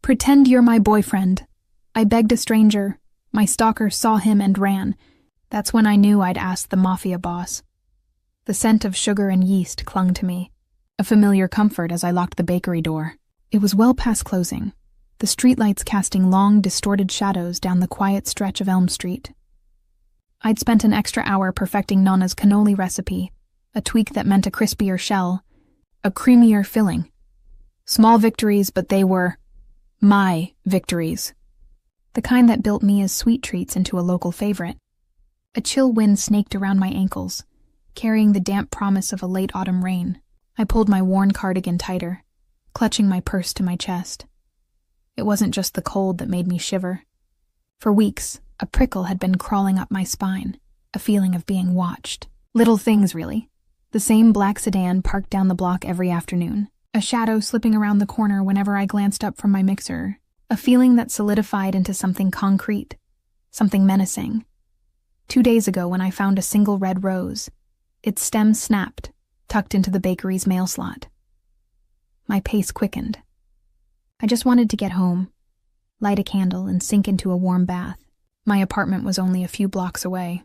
Pretend you're my boyfriend. I begged a stranger. My stalker saw him and ran. That's when I knew I'd asked the Mafia boss. The scent of sugar and yeast clung to me, a familiar comfort as I locked the bakery door. It was well past closing, the streetlights casting long, distorted shadows down the quiet stretch of Elm Street. I'd spent an extra hour perfecting Nonna's cannoli recipe, a tweak that meant a crispier shell, a creamier filling. Small victories, but they were my victories. The kind that built me as sweet treats into a local favorite. A chill wind snaked around my ankles, carrying the damp promise of a late autumn rain. I pulled my worn cardigan tighter, clutching my purse to my chest. It wasn't just the cold that made me shiver. For weeks, a prickle had been crawling up my spine, a feeling of being watched. Little things, really. The same black sedan parked down the block every afternoon, a shadow slipping around the corner whenever I glanced up from my mixer, a feeling that solidified into something concrete, something menacing. 2 days ago when I found a single red rose, its stem snapped, tucked into the bakery's mail slot. My pace quickened. I just wanted to get home, light a candle, and sink into a warm bath. My apartment was only a few blocks away,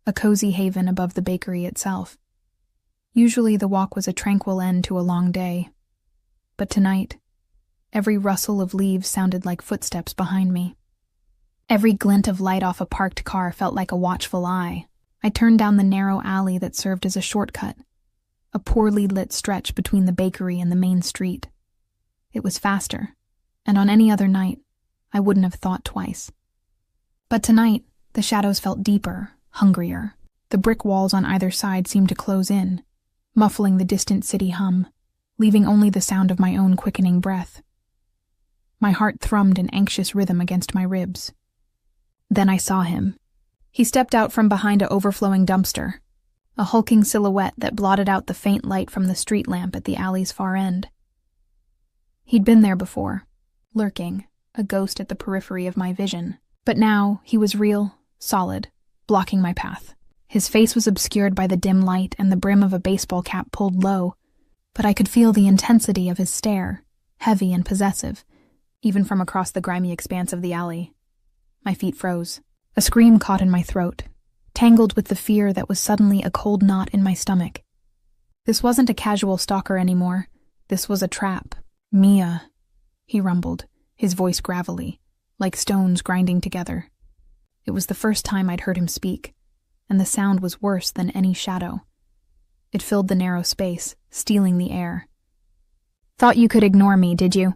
a cozy haven above the bakery itself. Usually the walk was a tranquil end to a long day, but tonight, every rustle of leaves sounded like footsteps behind me. Every glint of light off a parked car felt like a watchful eye. I turned down the narrow alley that served as a shortcut, a poorly lit stretch between the bakery and the main street. It was faster, and on any other night, I wouldn't have thought twice. But tonight, the shadows felt deeper, hungrier. The brick walls on either side seemed to close in, muffling the distant city hum, leaving only the sound of my own quickening breath. My heart thrummed in anxious rhythm against my ribs. Then I saw him. He stepped out from behind a overflowing dumpster, a hulking silhouette that blotted out the faint light from the street lamp at the alley's far end. He'd been there before, lurking, a ghost at the periphery of my vision. But now he was real, solid, blocking my path. His face was obscured by the dim light and the brim of a baseball cap pulled low, but I could feel the intensity of his stare, heavy and possessive, even from across the grimy expanse of the alley. My feet froze. A scream caught in my throat, tangled with the fear that was suddenly a cold knot in my stomach. This wasn't a casual stalker anymore. This was a trap. "Mia," he rumbled, his voice gravelly, like stones grinding together. It was the first time I'd heard him speak, and the sound was worse than any shadow. It filled the narrow space, stealing the air. "Thought you could ignore me, did you?"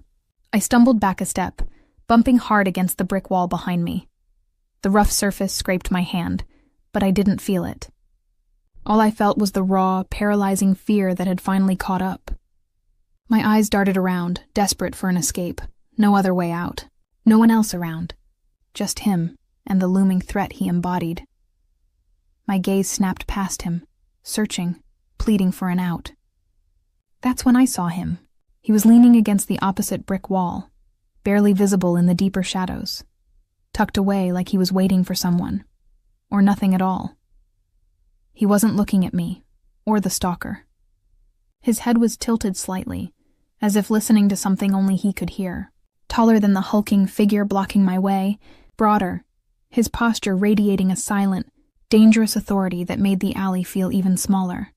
I stumbled back a step, bumping hard against the brick wall behind me. The rough surface scraped my hand, but I didn't feel it. All I felt was the raw, paralyzing fear that had finally caught up. My eyes darted around, desperate for an escape. No other way out. No one else around. Just him and the looming threat he embodied. My gaze snapped past him, searching, pleading for an out. That's when I saw him. He was leaning against the opposite brick wall, barely visible in the deeper shadows, tucked away like he was waiting for someone, or nothing at all. He wasn't looking at me, or the stalker. His head was tilted slightly, as if listening to something only he could hear. Taller than the hulking figure blocking my way, broader, his posture radiating a silent, dangerous authority that made the alley feel even smaller.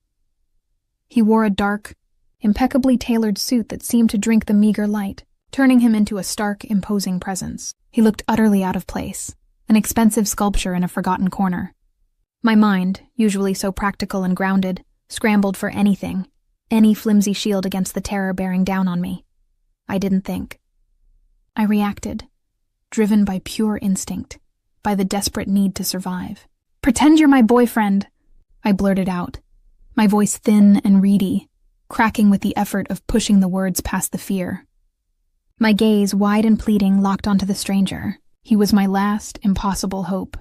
He wore a dark, impeccably tailored suit that seemed to drink the meager light, turning him into a stark, imposing presence. He looked utterly out of place, an expensive sculpture in a forgotten corner. My mind, usually so practical and grounded, scrambled for anything, any flimsy shield against the terror bearing down on me. I didn't think. I reacted, driven by pure instinct, by the desperate need to survive. "Pretend you're my boyfriend," I blurted out, my voice thin and reedy, cracking with the effort of pushing the words past the fear. My gaze, wide and pleading, locked onto the stranger. He was my last, impossible hope.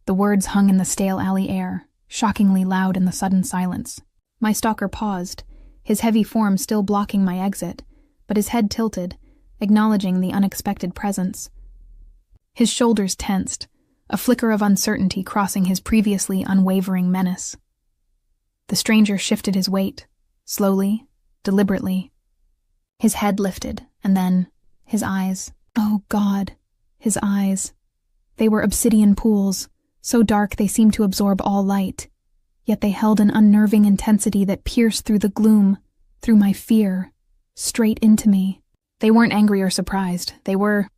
The words hung in the stale alley air, shockingly loud in the sudden silence. My stalker paused, his heavy form still blocking my exit, but his head tilted, acknowledging the unexpected presence. His shoulders tensed, a flicker of uncertainty crossing his previously unwavering menace. The stranger shifted his weight, slowly, deliberately. His head lifted, and then, His eyes. Oh, God. His eyes. They were obsidian pools, so dark they seemed to absorb all light. Yet they held an unnerving intensity that pierced through the gloom, through my fear, straight into me. They weren't angry or surprised. They were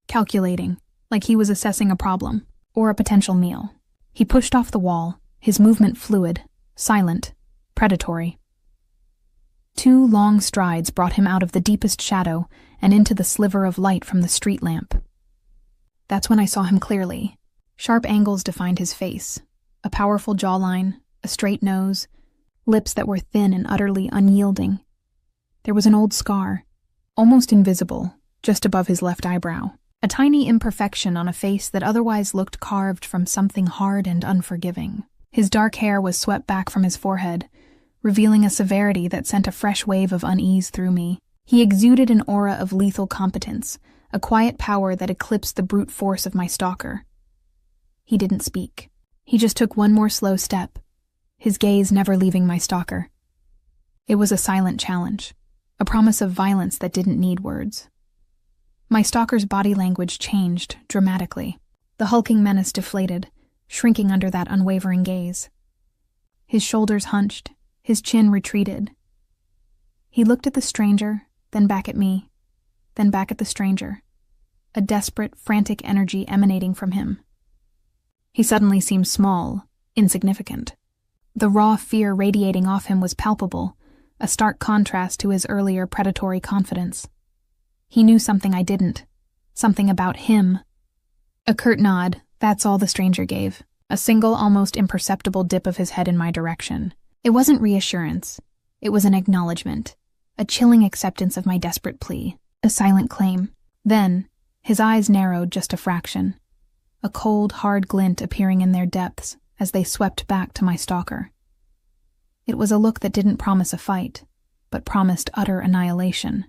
calculating, like he was assessing a problem, or a potential meal. He pushed off the wall, his movement fluid, silent, predatory. 2 long strides brought him out of the deepest shadow and into the sliver of light from the street lamp. That's when I saw him clearly. Sharp angles defined his face, a powerful jawline, a straight nose, lips that were thin and utterly unyielding. There was an old scar, almost invisible, just above his left eyebrow, a tiny imperfection on a face that otherwise looked carved from something hard and unforgiving. His dark hair was swept back from his forehead, revealing a severity that sent a fresh wave of unease through me. He exuded an aura of lethal competence, a quiet power that eclipsed the brute force of my stalker. He didn't speak. He just took one more slow step, his gaze never leaving my stalker. It was a silent challenge, a promise of violence that didn't need words. My stalker's body language changed dramatically. The hulking menace deflated, shrinking under that unwavering gaze. His shoulders hunched, his chin retreated. He looked at the stranger, then back at me, then back at the stranger, a desperate, frantic energy emanating from him. He suddenly seemed small, insignificant. The raw fear radiating off him was palpable, a stark contrast to his earlier predatory confidence. He knew something I didn't, something about him. A curt nod, that's all the stranger gave, a single, almost imperceptible dip of his head in my direction. It wasn't reassurance. It was an acknowledgement, a chilling acceptance of my desperate plea, a silent claim. Then, his eyes narrowed just a fraction, a cold, hard glint appearing in their depths as they swept back to my stalker. It was a look that didn't promise a fight, but promised utter annihilation.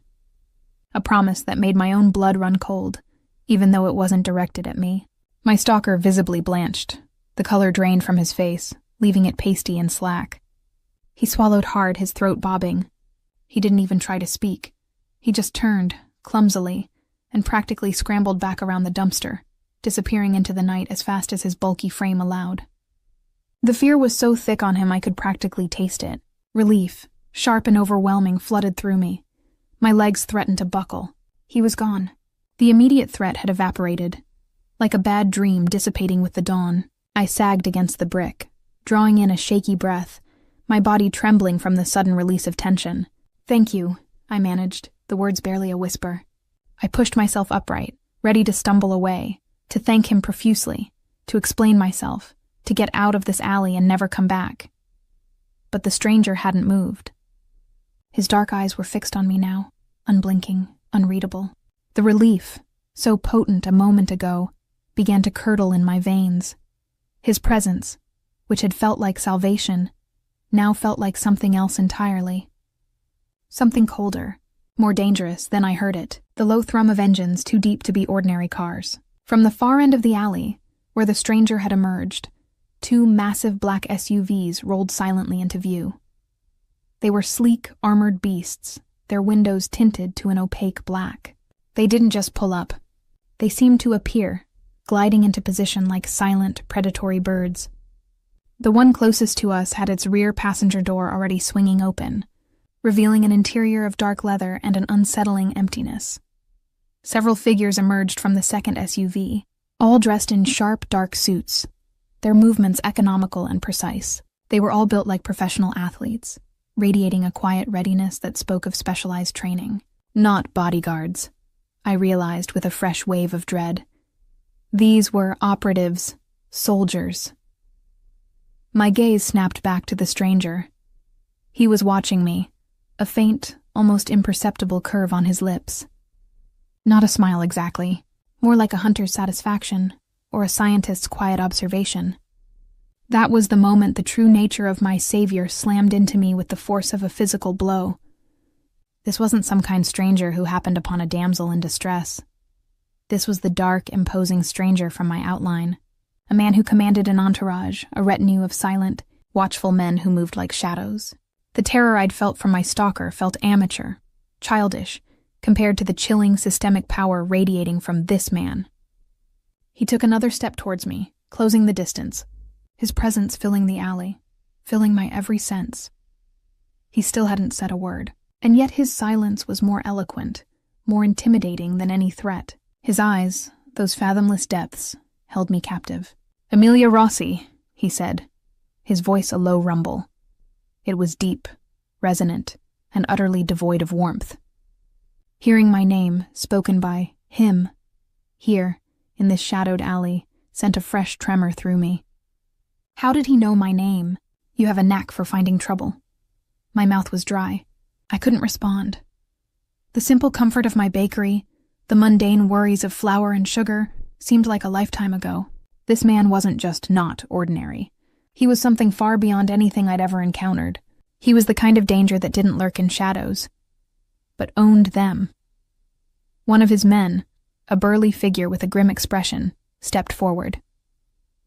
A promise that made my own blood run cold, even though it wasn't directed at me. My stalker visibly blanched, the color drained from his face, leaving it pasty and slack. He swallowed hard, his throat bobbing. He didn't even try to speak. He just turned, clumsily, and practically scrambled back around the dumpster, disappearing into the night as fast as his bulky frame allowed. The fear was so thick on him I could practically taste it. Relief, sharp and overwhelming, flooded through me. My legs threatened to buckle. He was gone. The immediate threat had evaporated. Like a bad dream dissipating with the dawn, I sagged against the brick, drawing in a shaky breath, my body trembling from the sudden release of tension. "Thank you," I managed, the words barely a whisper. I pushed myself upright, ready to stumble away, to thank him profusely, to explain myself, to get out of this alley and never come back. But the stranger hadn't moved. His dark eyes were fixed on me now, unblinking, unreadable. The relief, so potent a moment ago, began to curdle in my veins. His presence, which had felt like salvation, now felt like something else entirely. Something colder, more dangerous. Then I heard it, the low thrum of engines too deep to be ordinary cars. From the far end of the alley, where the stranger had emerged, 2 massive black SUVs rolled silently into view. They were sleek, armored beasts, their windows tinted to an opaque black. They didn't just pull up. They seemed to appear, gliding into position like silent, predatory birds. The one closest to us had its rear passenger door already swinging open, revealing an interior of dark leather and an unsettling emptiness. Several figures emerged from the second SUV, all dressed in sharp, dark suits, their movements economical and precise. They were all built like professional athletes, radiating a quiet readiness that spoke of specialized training. Not bodyguards, I realized with a fresh wave of dread. These were operatives, soldiers. My gaze snapped back to the stranger. He was watching me, a faint, almost imperceptible curve on his lips. Not a smile exactly, more like a hunter's satisfaction, or a scientist's quiet observation. That was the moment the true nature of my savior slammed into me with the force of a physical blow. This wasn't some kind stranger who happened upon a damsel in distress. This was the dark, imposing stranger from my outline, a man who commanded an entourage, a retinue of silent, watchful men who moved like shadows. The terror I'd felt from my stalker felt amateur, childish, compared to the chilling systemic power radiating from this man. He took another step towards me, closing the distance, his presence filling the alley, filling my every sense. He still hadn't said a word, and yet his silence was more eloquent, more intimidating than any threat. His eyes, those fathomless depths, held me captive. "Emilia Rossi," he said, his voice a low rumble. It was deep, resonant, and utterly devoid of warmth. Hearing my name, spoken by him, here, in this shadowed alley, sent a fresh tremor through me. How did he know my name? You have a knack for finding trouble. My mouth was dry. I couldn't respond. The simple comfort of my bakery, the mundane worries of flour and sugar, seemed like a lifetime ago. This man wasn't just not ordinary. He was something far beyond anything I'd ever encountered. He was the kind of danger that didn't lurk in shadows, but owned them. One of his men, a burly figure with a grim expression, stepped forward.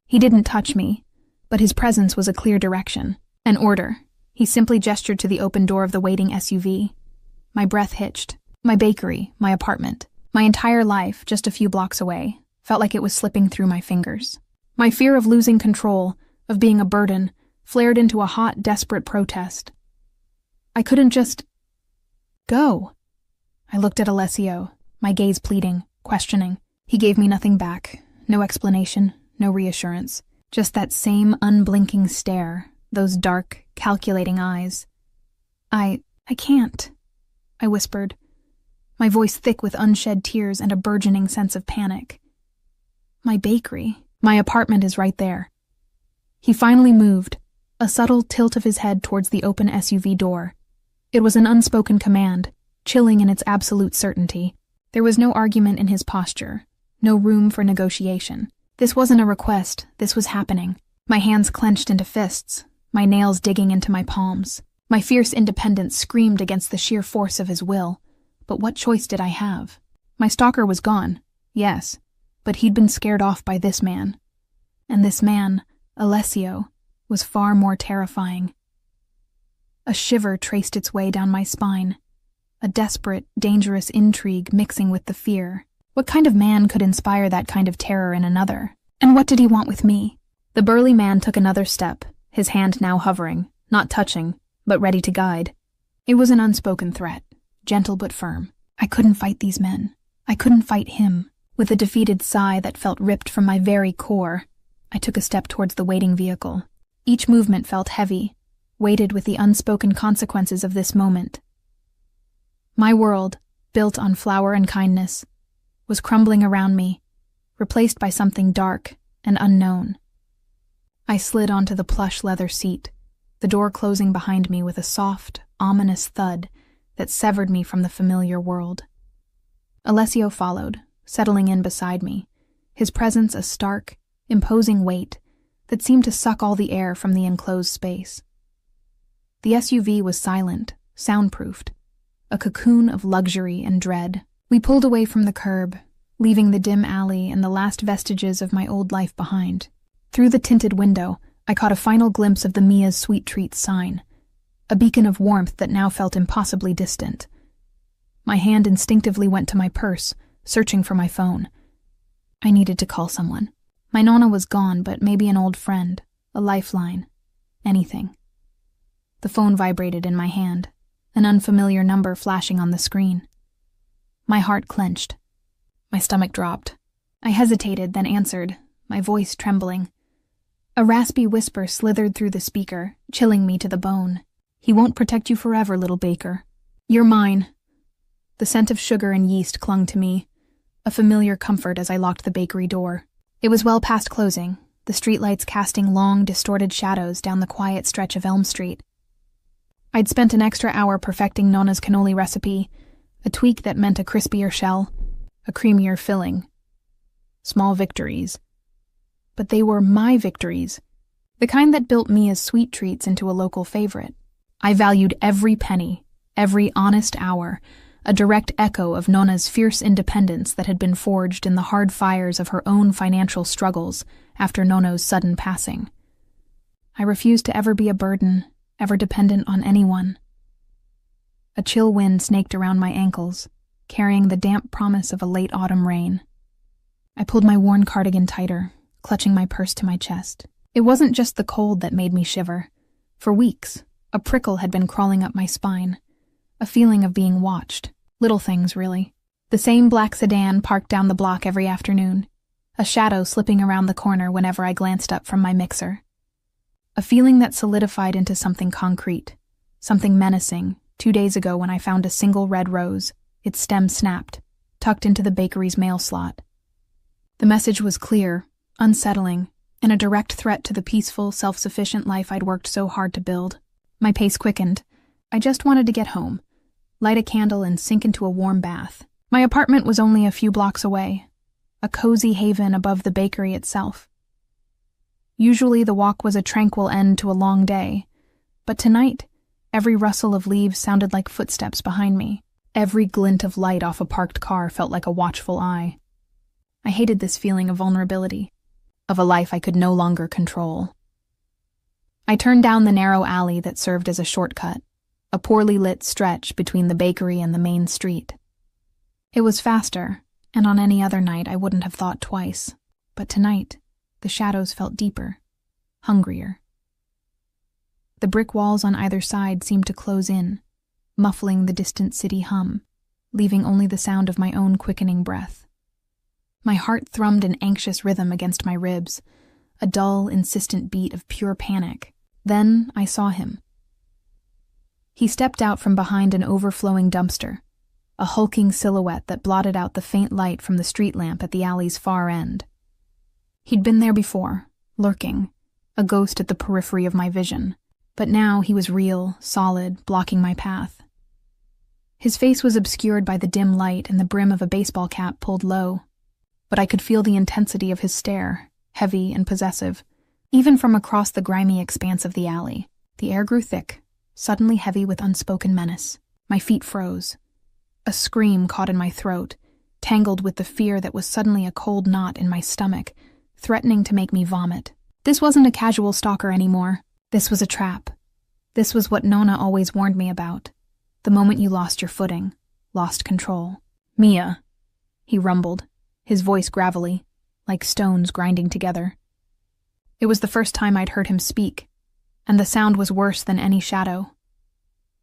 He didn't touch me, but his presence was a clear direction, an order. He simply gestured to the open door of the waiting SUV. My breath hitched. My bakery, my apartment, my entire life, just a few blocks away, felt like it was slipping through my fingers. My fear of losing control, of being a burden, flared into a hot, desperate protest. I couldn't just go. I looked at Alessio, my gaze pleading, questioning. He gave me nothing back, no explanation, no reassurance, just that same unblinking stare, those dark, calculating eyes. I can't, I whispered, my voice thick with unshed tears and a burgeoning sense of panic. My bakery, my apartment is right there. He finally moved, a subtle tilt of his head towards the open SUV door. It was an unspoken command, chilling in its absolute certainty. There was no argument in his posture, no room for negotiation. This wasn't a request, this was happening. My hands clenched into fists, my nails digging into my palms. My fierce independence screamed against the sheer force of his will. But what choice did I have? My stalker was gone, yes, but he'd been scared off by this man. And this man, Alessio, was far more terrifying. A shiver traced its way down my spine, a desperate, dangerous intrigue mixing with the fear. What kind of man could inspire that kind of terror in another? And what did he want with me? The burly man took another step, his hand now hovering, not touching, but ready to guide. It was an unspoken threat, gentle but firm. I couldn't fight these men. I couldn't fight him. With a defeated sigh that felt ripped from my very core, I took a step towards the waiting vehicle. Each movement felt heavy, weighted with the unspoken consequences of this moment. My world, built on flour and kindness, was crumbling around me, replaced by something dark and unknown. I slid onto the plush leather seat, the door closing behind me with a soft, ominous thud that severed me from the familiar world. Alessio followed, settling in beside me, his presence a stark, imposing weight that seemed to suck all the air from the enclosed space. The SUV was silent, soundproofed, a cocoon of luxury and dread. We pulled away from the curb, leaving the dim alley and the last vestiges of my old life behind. Through the tinted window, I caught a final glimpse of the Mia's Sweet Treats sign, a beacon of warmth that now felt impossibly distant. My hand instinctively went to my purse, searching for my phone. I needed to call someone. My nonna was gone, but maybe an old friend, a lifeline, anything. The phone vibrated in my hand, an unfamiliar number flashing on the screen. My heart clenched. My stomach dropped. I hesitated, then answered, my voice trembling. A raspy whisper slithered through the speaker, chilling me to the bone. "He won't protect you forever, little baker. You're mine." The scent of sugar and yeast clung to me, a familiar comfort as I locked the bakery door. It was well past closing, the streetlights casting long, distorted shadows down the quiet stretch of Elm Street. I'd spent an extra hour perfecting Nonna's cannoli recipe, a tweak that meant a crispier shell, a creamier filling. Small victories. But they were my victories, the kind that built Mia's Sweet Treats into a local favorite. I valued every penny, every honest hour, a direct echo of Nonna's fierce independence that had been forged in the hard fires of her own financial struggles after Nonno's sudden passing. I refused to ever be a burden, ever dependent on anyone. A chill wind snaked around my ankles, carrying the damp promise of a late autumn rain. I pulled my worn cardigan tighter, clutching my purse to my chest. It wasn't just the cold that made me shiver. For weeks, a prickle had been crawling up my spine, a feeling of being watched. Little things, really. The same black sedan parked down the block every afternoon, a shadow slipping around the corner whenever I glanced up from my mixer. A feeling that solidified into something concrete, something menacing, 2 days ago when I found a single red rose, its stem snapped, tucked into the bakery's mail slot. The message was clear, unsettling, and a direct threat to the peaceful, self-sufficient life I'd worked so hard to build. My pace quickened. I just wanted to get home, light a candle and sink into a warm bath. My apartment was only a few blocks away, a cozy haven above the bakery itself. Usually the walk was a tranquil end to a long day, but tonight, every rustle of leaves sounded like footsteps behind me. Every glint of light off a parked car felt like a watchful eye. I hated this feeling of vulnerability, of a life I could no longer control. I turned down the narrow alley that served as a shortcut, a poorly lit stretch between the bakery and the main street. It was faster, and on any other night I wouldn't have thought twice, but tonight, the shadows felt deeper, hungrier. The brick walls on either side seemed to close in, muffling the distant city hum, leaving only the sound of my own quickening breath. My heart thrummed an anxious rhythm against my ribs, a dull, insistent beat of pure panic. Then I saw him. He stepped out from behind an overflowing dumpster, a hulking silhouette that blotted out the faint light from the street lamp at the alley's far end. He'd been there before, lurking, a ghost at the periphery of my vision, but now he was real, solid, blocking my path. His face was obscured by the dim light and the brim of a baseball cap pulled low, but I could feel the intensity of his stare, heavy and possessive, even from across the grimy expanse of the alley. The air grew thick, suddenly heavy with unspoken menace. My feet froze. A scream caught in my throat, tangled with the fear that was suddenly a cold knot in my stomach, threatening to make me vomit. This wasn't a casual stalker anymore. This was a trap. This was what Nona always warned me about. The moment you lost your footing, lost control. "Mia," he rumbled, his voice gravelly, like stones grinding together. It was the first time I'd heard him speak, and the sound was worse than any shadow.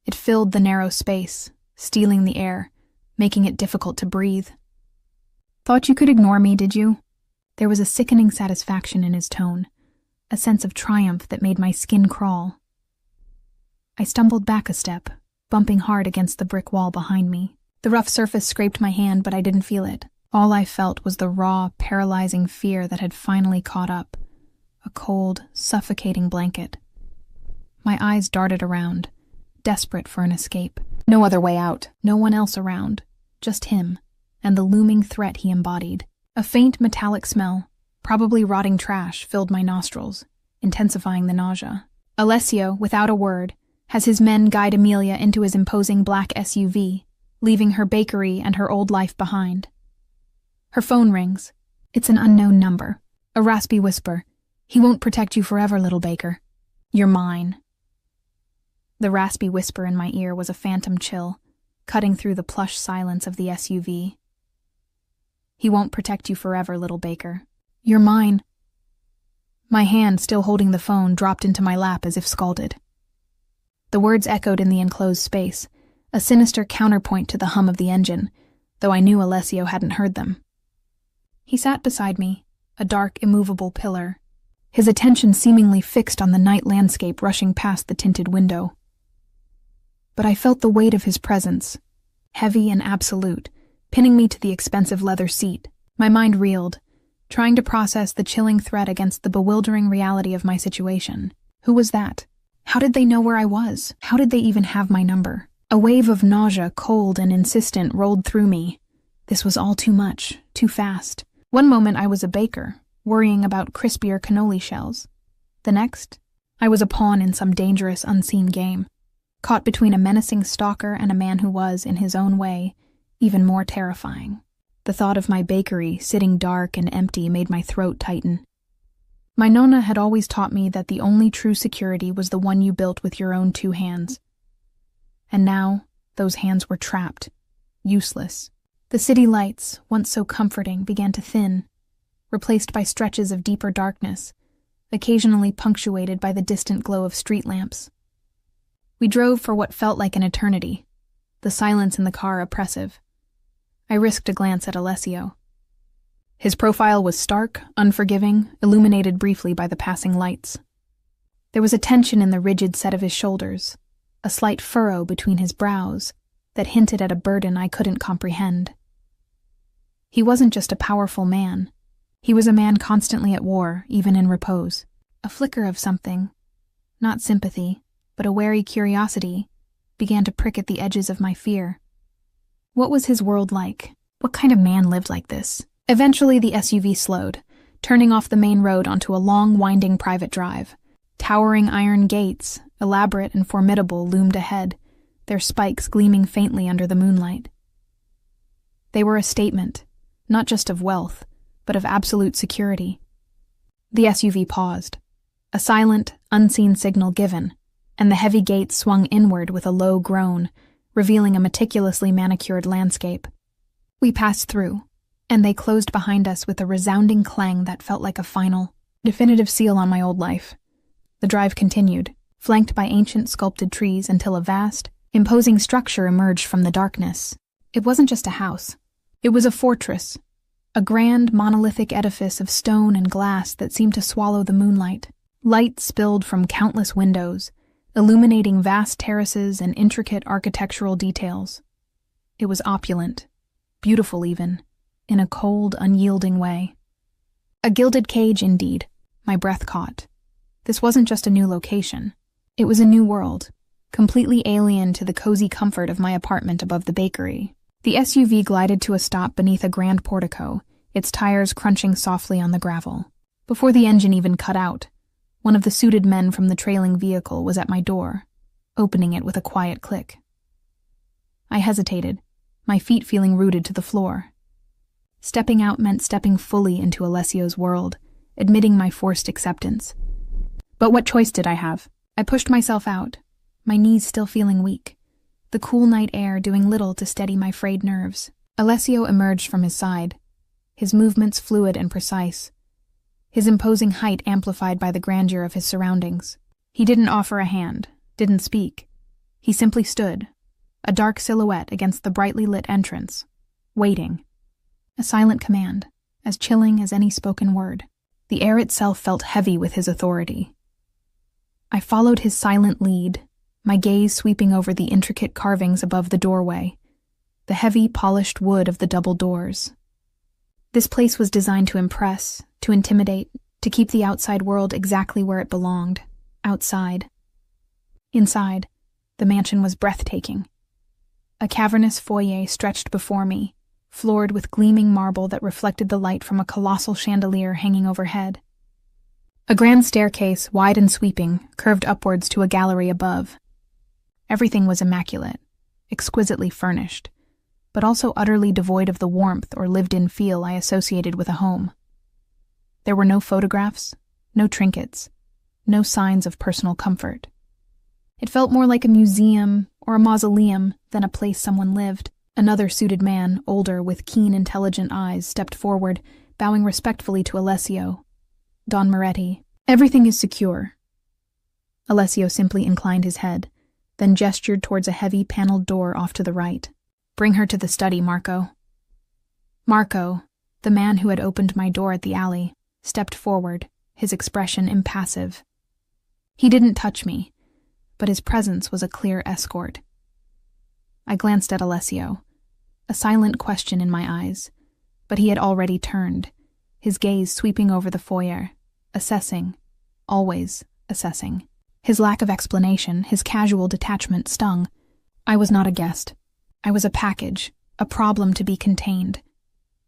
It filled the narrow space, stealing the air, making it difficult to breathe. "Thought you could ignore me, did you?" There was a sickening satisfaction in his tone, a sense of triumph that made my skin crawl. I stumbled back a step, bumping hard against the brick wall behind me. The rough surface scraped my hand, but I didn't feel it. All I felt was the raw, paralyzing fear that had finally caught up, a cold, suffocating blanket. My eyes darted around, desperate for an escape. No other way out, no one else around, just him, and the looming threat he embodied. A faint metallic smell, probably rotting trash, filled my nostrils, intensifying the nausea. Alessio, without a word, has his men guide Amelia into his imposing black SUV, leaving her bakery and her old life behind. Her phone rings. It's an unknown number. A raspy whisper. "He won't protect you forever, little baker. You're mine." The raspy whisper in my ear was a phantom chill, cutting through the plush silence of the SUV. "He won't protect you forever, little baker. You're mine." My hand, still holding the phone, dropped into my lap as if scalded. The words echoed in the enclosed space, a sinister counterpoint to the hum of the engine, though I knew Alessio hadn't heard them. He sat beside me, a dark, immovable pillar, his attention seemingly fixed on the night landscape rushing past the tinted window. But I felt the weight of his presence, heavy and absolute, pinning me to the expensive leather seat. My mind reeled, trying to process the chilling threat against the bewildering reality of my situation. Who was that? How did they know where I was? How did they even have my number? A wave of nausea, cold and insistent, rolled through me. This was all too much, too fast. One moment I was a baker, worrying about crispier cannoli shells. The next, I was a pawn in some dangerous, unseen game, caught between a menacing stalker and a man who was, in his own way, even more terrifying. The thought of my bakery, sitting dark and empty, made my throat tighten. My Nonna had always taught me that the only true security was the one you built with your own 2 hands. And now, those hands were trapped, useless. The city lights, once so comforting, began to thin, replaced by stretches of deeper darkness, occasionally punctuated by the distant glow of street lamps. We drove for what felt like an eternity, the silence in the car oppressive. I risked a glance at Alessio. His profile was stark, unforgiving, illuminated briefly by the passing lights. There was a tension in the rigid set of his shoulders, a slight furrow between his brows that hinted at a burden I couldn't comprehend. He wasn't just a powerful man. He was a man constantly at war, even in repose. A flicker of something, not sympathy, but a wary curiosity, began to prick at the edges of my fear. What was his world like? What kind of man lived like this? Eventually the SUV slowed, turning off the main road onto a long, winding private drive. Towering iron gates, elaborate and formidable, loomed ahead, their spikes gleaming faintly under the moonlight. They were a statement, not just of wealth, but of absolute security. The SUV paused, a silent, unseen signal given, and the heavy gates swung inward with a low groan, revealing a meticulously manicured landscape. We passed through, and they closed behind us with a resounding clang that felt like a final, definitive seal on my old life. The drive continued, flanked by ancient sculpted trees until a vast, imposing structure emerged from the darkness. It wasn't just a house. It was a fortress, a grand monolithic edifice of stone and glass that seemed to swallow the moonlight. Light spilled from countless windows, illuminating vast terraces and intricate architectural details. It was opulent, beautiful even, in a cold, unyielding way. A gilded cage indeed, my breath caught. This wasn't just a new location. It was a new world, completely alien to the cozy comfort of my apartment above the bakery. The SUV glided to a stop beneath a grand portico, its tires crunching softly on the gravel. Before the engine even cut out, one of the suited men from the trailing vehicle was at my door, opening it with a quiet click. I hesitated, my feet feeling rooted to the floor. Stepping out meant stepping fully into Alessio's world, admitting my forced acceptance. But what choice did I have? I pushed myself out, my knees still feeling weak, the cool night air doing little to steady my frayed nerves. Alessio emerged from his side, his movements fluid and precise, his imposing height amplified by the grandeur of his surroundings. He didn't offer a hand, didn't speak. He simply stood, a dark silhouette against the brightly lit entrance, waiting. A silent command, as chilling as any spoken word. The air itself felt heavy with his authority. I followed his silent lead, my gaze sweeping over the intricate carvings above the doorway, the heavy, polished wood of the double doors. This place was designed to impress, to intimidate, to keep the outside world exactly where it belonged, outside. Inside, the mansion was breathtaking. A cavernous foyer stretched before me, floored with gleaming marble that reflected the light from a colossal chandelier hanging overhead. A grand staircase, wide and sweeping, curved upwards to a gallery above. Everything was immaculate, exquisitely furnished, but also utterly devoid of the warmth or lived-in feel I associated with a home. There were no photographs, no trinkets, no signs of personal comfort. It felt more like a museum or a mausoleum than a place someone lived. Another suited man, older, with keen, intelligent eyes, stepped forward, bowing respectfully to Alessio. Don Moretti. Everything is secure. Alessio simply inclined his head, then gestured towards a heavy paneled door off to the right. Bring her to the study, Marco. Marco, the man who had opened my door at the alley, stepped forward, his expression impassive. He didn't touch me, but his presence was a clear escort. I glanced at Alessio, a silent question in my eyes, but he had already turned, his gaze sweeping over the foyer, assessing, always assessing. His lack of explanation, his casual detachment stung. I was not a guest. I was a package, a problem to be contained.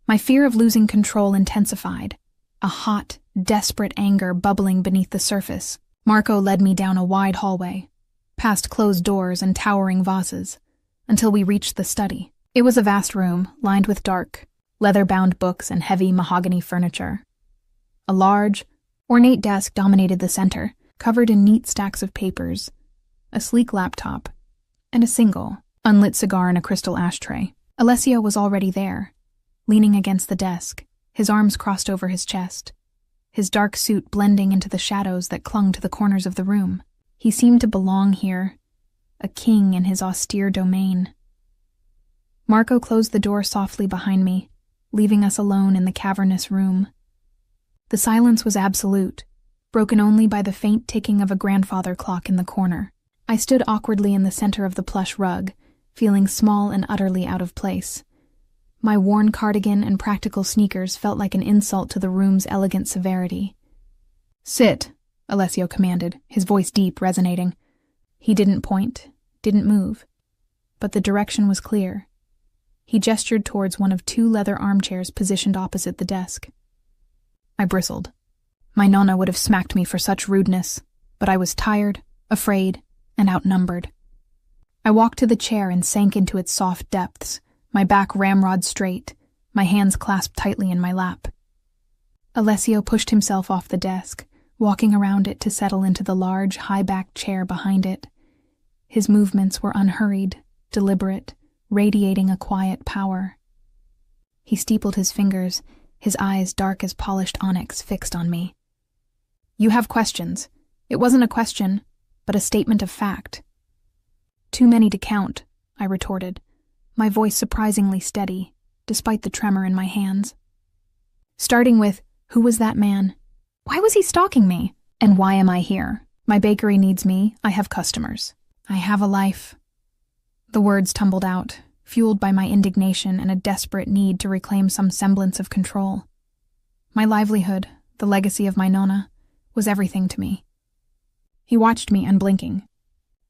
My fear of losing control intensified, a hot, desperate anger bubbling beneath the surface. Marco led me down a wide hallway, past closed doors and towering vases, until we reached the study. It was a vast room, lined with dark, leather-bound books and heavy mahogany furniture. A large, ornate desk dominated the center, covered in neat stacks of papers, a sleek laptop, and a single, unlit cigar in a crystal ashtray. Alessio was already there, leaning against the desk, his arms crossed over his chest, his dark suit blending into the shadows that clung to the corners of the room. He seemed to belong here, a king in his austere domain. Marco closed the door softly behind me, leaving us alone in the cavernous room. The silence was absolute, broken only by the faint ticking of a grandfather clock in the corner. I stood awkwardly in the center of the plush rug, feeling small and utterly out of place. My worn cardigan and practical sneakers felt like an insult to the room's elegant severity. "Sit," Alessio commanded, his voice deep, resonating. He didn't point, didn't move, but the direction was clear. He gestured towards one of 2 leather armchairs positioned opposite the desk. I bristled. My nonna would have smacked me for such rudeness, but I was tired, afraid, and outnumbered. I walked to the chair and sank into its soft depths, my back ramrod straight, my hands clasped tightly in my lap. Alessio pushed himself off the desk, walking around it to settle into the large, high-backed chair behind it. His movements were unhurried, deliberate, radiating a quiet power. He steepled his fingers, his eyes dark as polished onyx fixed on me. "You have questions. It wasn't a question, but a statement of fact." "Too many to count," I retorted, my voice surprisingly steady, despite the tremor in my hands. Starting with, who was that man? Why was he stalking me? And why am I here? My bakery needs me, I have customers. I have a life. The words tumbled out, fueled by my indignation and a desperate need to reclaim some semblance of control. My livelihood, the legacy of my nonna, was everything to me. He watched me, unblinking.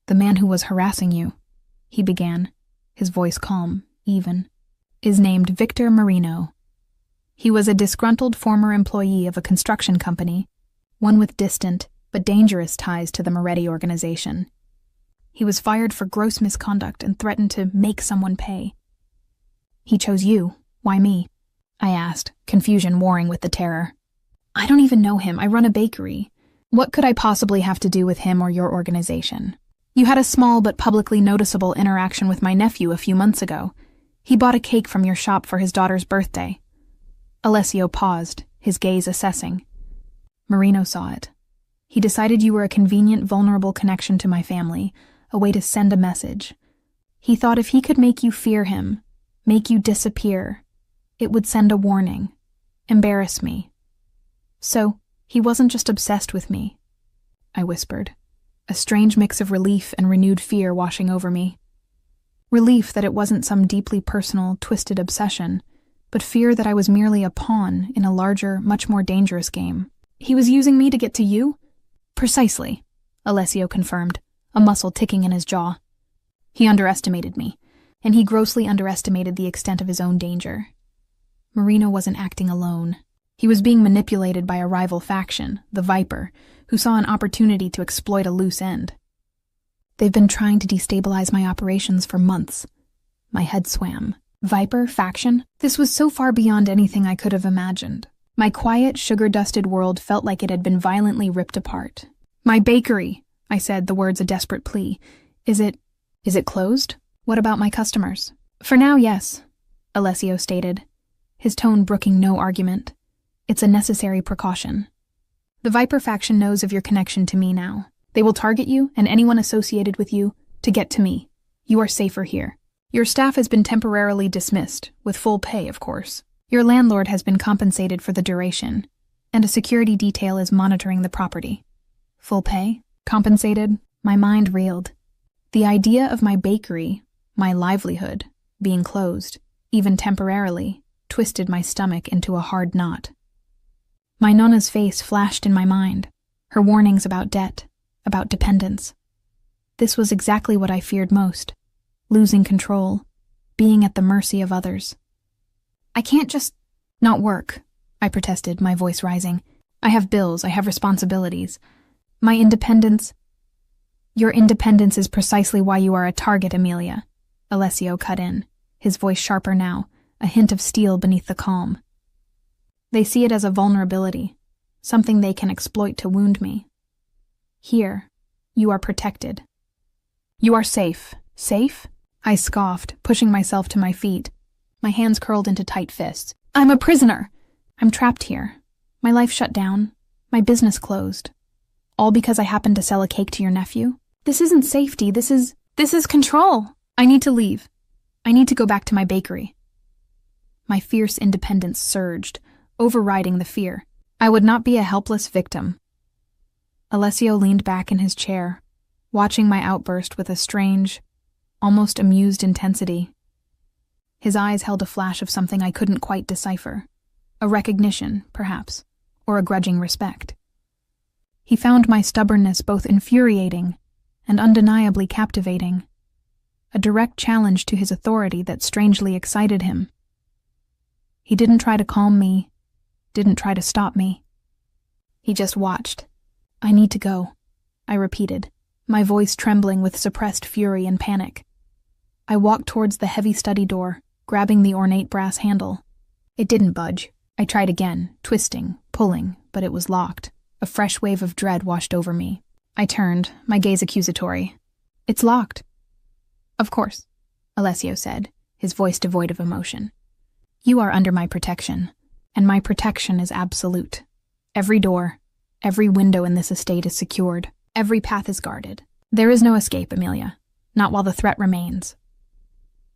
"The man who was harassing you," he began, his voice calm, even, "is named Victor Marino. He was a disgruntled former employee of a construction company, one with distant but dangerous ties to the Moretti organization. He was fired for gross misconduct and threatened to make someone pay. He chose you. Why me?" I asked, confusion warring with the terror. "I don't even know him. I run a bakery. What could I possibly have to do with him or your organization? You had a small but publicly noticeable interaction with my nephew a few months ago. He bought a cake from your shop for his daughter's birthday." Alessio paused, his gaze assessing. "Marino saw it. He decided you were a convenient, vulnerable connection to my family, a way to send a message. He thought if he could make you fear him, make you disappear, it would send a warning, embarrass me. So, he wasn't just obsessed with me," I whispered, a strange mix of relief and renewed fear washing over me. Relief that it wasn't some deeply personal, twisted obsession, but fear that I was merely a pawn in a larger, much more dangerous game. "He was using me to get to you?" "Precisely," Alessio confirmed, a muscle ticking in his jaw. "He underestimated me, and he grossly underestimated the extent of his own danger. Marino wasn't acting alone. He was being manipulated by a rival faction, the Viper, who saw an opportunity to exploit a loose end. They've been trying to destabilize my operations for months." My head swam. Viper? Faction? This was so far beyond anything I could have imagined. My quiet, sugar-dusted world felt like it had been violently ripped apart. "My bakery," I said, the words a desperate plea. Is it closed? What about my customers?" "For now, yes," Alessio stated, his tone brooking no argument. "It's a necessary precaution. The Viper faction knows of your connection to me now. They will target you and anyone associated with you to get to me. You are safer here. Your staff has been temporarily dismissed, with full pay, of course. Your landlord has been compensated for the duration, and a security detail is monitoring the property." Full pay? Compensated? My mind reeled. The idea of my bakery, my livelihood, being closed, even temporarily, twisted my stomach into a hard knot. My nonna's face flashed in my mind, her warnings about debt, about dependence. This was exactly what I feared most. Losing control, being at the mercy of others. "I can't just not work," I protested, my voice rising. "I have bills, I have responsibilities. My independence—" "Your independence is precisely why you are a target, Amelia," Alessio cut in, his voice sharper now, a hint of steel beneath the calm. "They see it as a vulnerability, something they can exploit to wound me. Here, you are protected. You are safe." "Safe?" I scoffed, pushing myself to my feet. My hands curled into tight fists. I'm a prisoner! I'm trapped here. My life shut down. My business closed. All because I happened to sell a cake to your nephew? This isn't safety, this is control! I need to leave. I need to go back to my bakery. My fierce independence surged, overriding the fear. I would not be a helpless victim. Alessio leaned back in his chair, watching my outburst with a strange, almost amused intensity. His eyes held a flash of something I couldn't quite decipher. A recognition, perhaps, or a grudging respect. He found my stubbornness both infuriating and undeniably captivating, a direct challenge to his authority that strangely excited him. He didn't try to calm me, didn't try to stop me. He just watched. I need to go, I repeated, my voice trembling with suppressed fury and panic. I walked towards the heavy study door, grabbing the ornate brass handle. It didn't budge. I tried again, twisting, pulling, but it was locked. A fresh wave of dread washed over me. I turned, my gaze accusatory. It's locked. Of course, Alessio said, his voice devoid of emotion. You are under my protection, and my protection is absolute. Every door, every window in this estate is secured. Every path is guarded. There is no escape, Amelia. Not while the threat remains.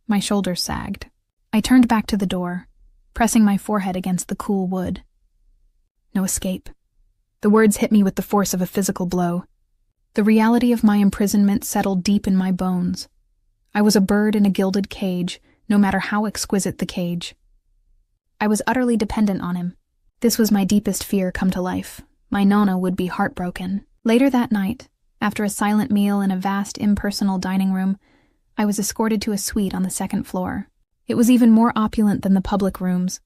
My shoulders sagged. I turned back to the door, pressing my forehead against the cool wood. No escape. The words hit me with the force of a physical blow. The reality of my imprisonment settled deep in my bones. I was a bird in a gilded cage, no matter how exquisite the cage. I was utterly dependent on him. This was my deepest fear come to life. My Nonna would be heartbroken. Later that night, after a silent meal in a vast impersonal dining room, I was escorted to a suite on the second floor. It was even more opulent than the public rooms.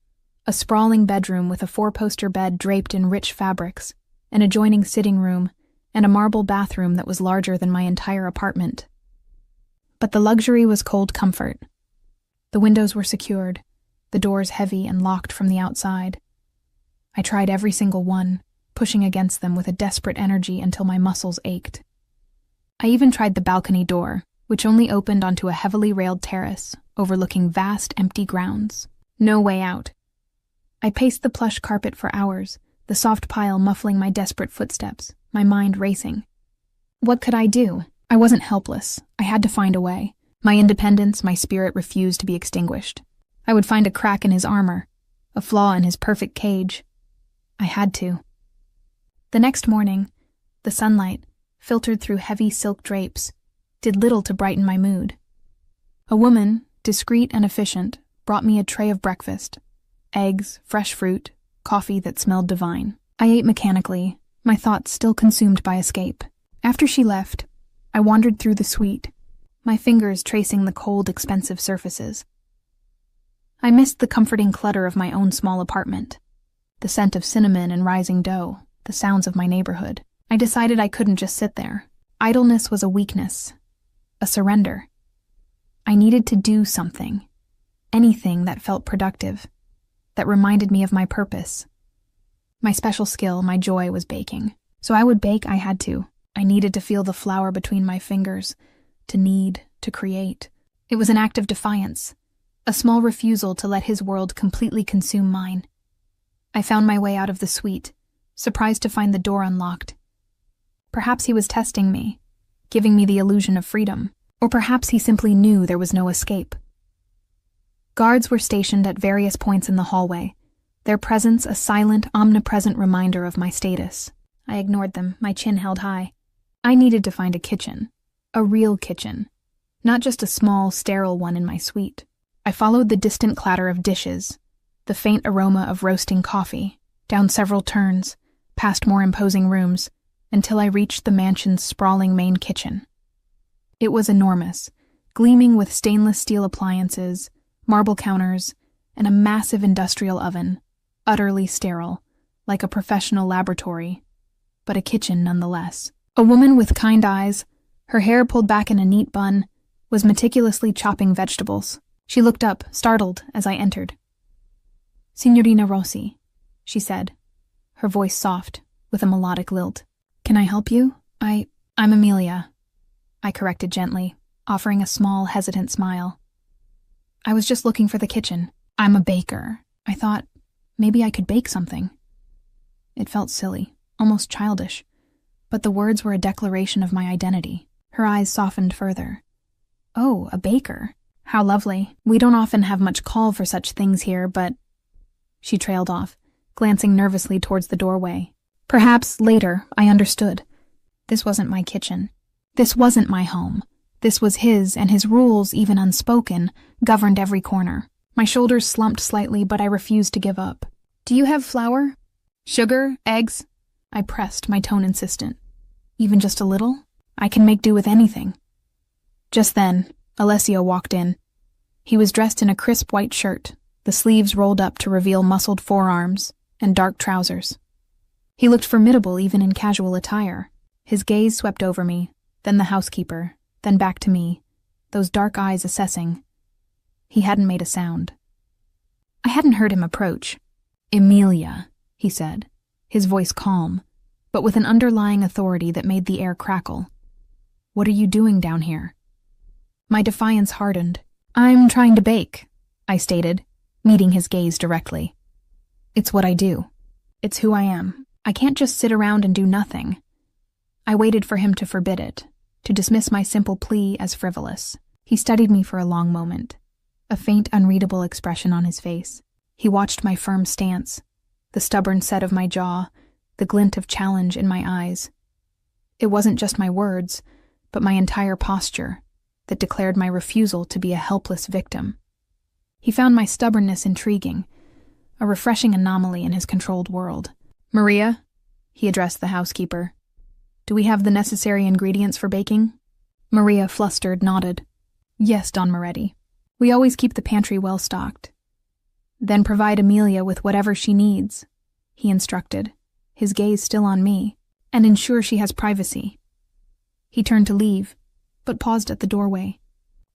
A sprawling bedroom with a 4-poster bed draped in rich fabrics, an adjoining sitting room, and a marble bathroom that was larger than my entire apartment. But the luxury was cold comfort. The windows were secured, the doors heavy and locked from the outside. I tried every single one, pushing against them with a desperate energy until my muscles ached. I even tried the balcony door, which only opened onto a heavily railed terrace overlooking vast empty grounds. No way out. I paced the plush carpet for hours, the soft pile muffling my desperate footsteps, my mind racing. What could I do? I wasn't helpless. I had to find a way. My independence, my spirit refused to be extinguished. I would find a crack in his armor, a flaw in his perfect cage. I had to. The next morning, the sunlight, filtered through heavy silk drapes, did little to brighten my mood. A woman, discreet and efficient, brought me a tray of breakfast. Eggs, fresh fruit, coffee that smelled divine. I ate mechanically, my thoughts still consumed by escape. After she left, I wandered through the suite, my fingers tracing the cold, expensive surfaces. I missed the comforting clutter of my own small apartment, the scent of cinnamon and rising dough, the sounds of my neighborhood. I decided I couldn't just sit there. Idleness was a weakness, a surrender. I needed to do something, anything that felt productive, that reminded me of my purpose. My special skill, my joy, was baking. So I would bake, I had to. I needed to feel the flour between my fingers, to knead, to create. It was an act of defiance, a small refusal to let his world completely consume mine. I found my way out of the suite, surprised to find the door unlocked. Perhaps he was testing me, giving me the illusion of freedom, or perhaps he simply knew there was no escape. Guards were stationed at various points in the hallway, their presence a silent, omnipresent reminder of my status. I ignored them, my chin held high. I needed to find a kitchen, a real kitchen, not just a small, sterile one in my suite. I followed the distant clatter of dishes, the faint aroma of roasting coffee, down several turns, past more imposing rooms, until I reached the mansion's sprawling main kitchen. It was enormous, gleaming with stainless steel appliances, marble counters, and a massive industrial oven, utterly sterile, like a professional laboratory, but a kitchen nonetheless. A woman with kind eyes, her hair pulled back in a neat bun, was meticulously chopping vegetables. She looked up, startled, as I entered. "Signorina Rossi," she said, her voice soft, with a melodic lilt. "Can I help you? I'm Amelia," I corrected gently. offering a small, hesitant smile. I was just looking for the kitchen. I'm a baker. I thought maybe I could bake something. It felt silly, almost childish, but the words were a declaration of my identity. Her eyes softened further. Oh, a baker. How lovely. We don't often have much call for such things here, but... She trailed off, glancing nervously towards the doorway. Perhaps later I understood. This wasn't my kitchen. This wasn't my home. This was his, and his rules, even unspoken, governed every corner. My shoulders slumped slightly, but I refused to give up. Do you have flour? Sugar? Eggs? I pressed, my tone insistent. Even just a little? I can make do with anything. Just then, Alessio walked in. He was dressed in a crisp white shirt, the sleeves rolled up to reveal muscled forearms, and dark trousers. He looked formidable even in casual attire. His gaze swept over me, then the housekeeper, then back to me, those dark eyes assessing. He hadn't made a sound. I hadn't heard him approach. Emilia, he said, his voice calm, but with an underlying authority that made the air crackle. What are you doing down here? My defiance hardened. I'm trying to bake, I stated, meeting his gaze directly. It's what I do. It's who I am. I can't just sit around and do nothing. I waited for him to forbid it, to dismiss my simple plea as frivolous. He studied me for a long moment, a faint, unreadable expression on his face. He watched my firm stance, the stubborn set of my jaw, the glint of challenge in my eyes. It wasn't just my words, but my entire posture that declared my refusal to be a helpless victim. He found my stubbornness intriguing, a refreshing anomaly in his controlled world. Maria, he addressed the housekeeper. Do we have the necessary ingredients for baking? Maria, flustered, nodded. Yes, Don Moretti. We always keep the pantry well stocked. Then provide Emilia with whatever she needs, he instructed, his gaze still on me, and ensure she has privacy. He turned to leave, but paused at the doorway,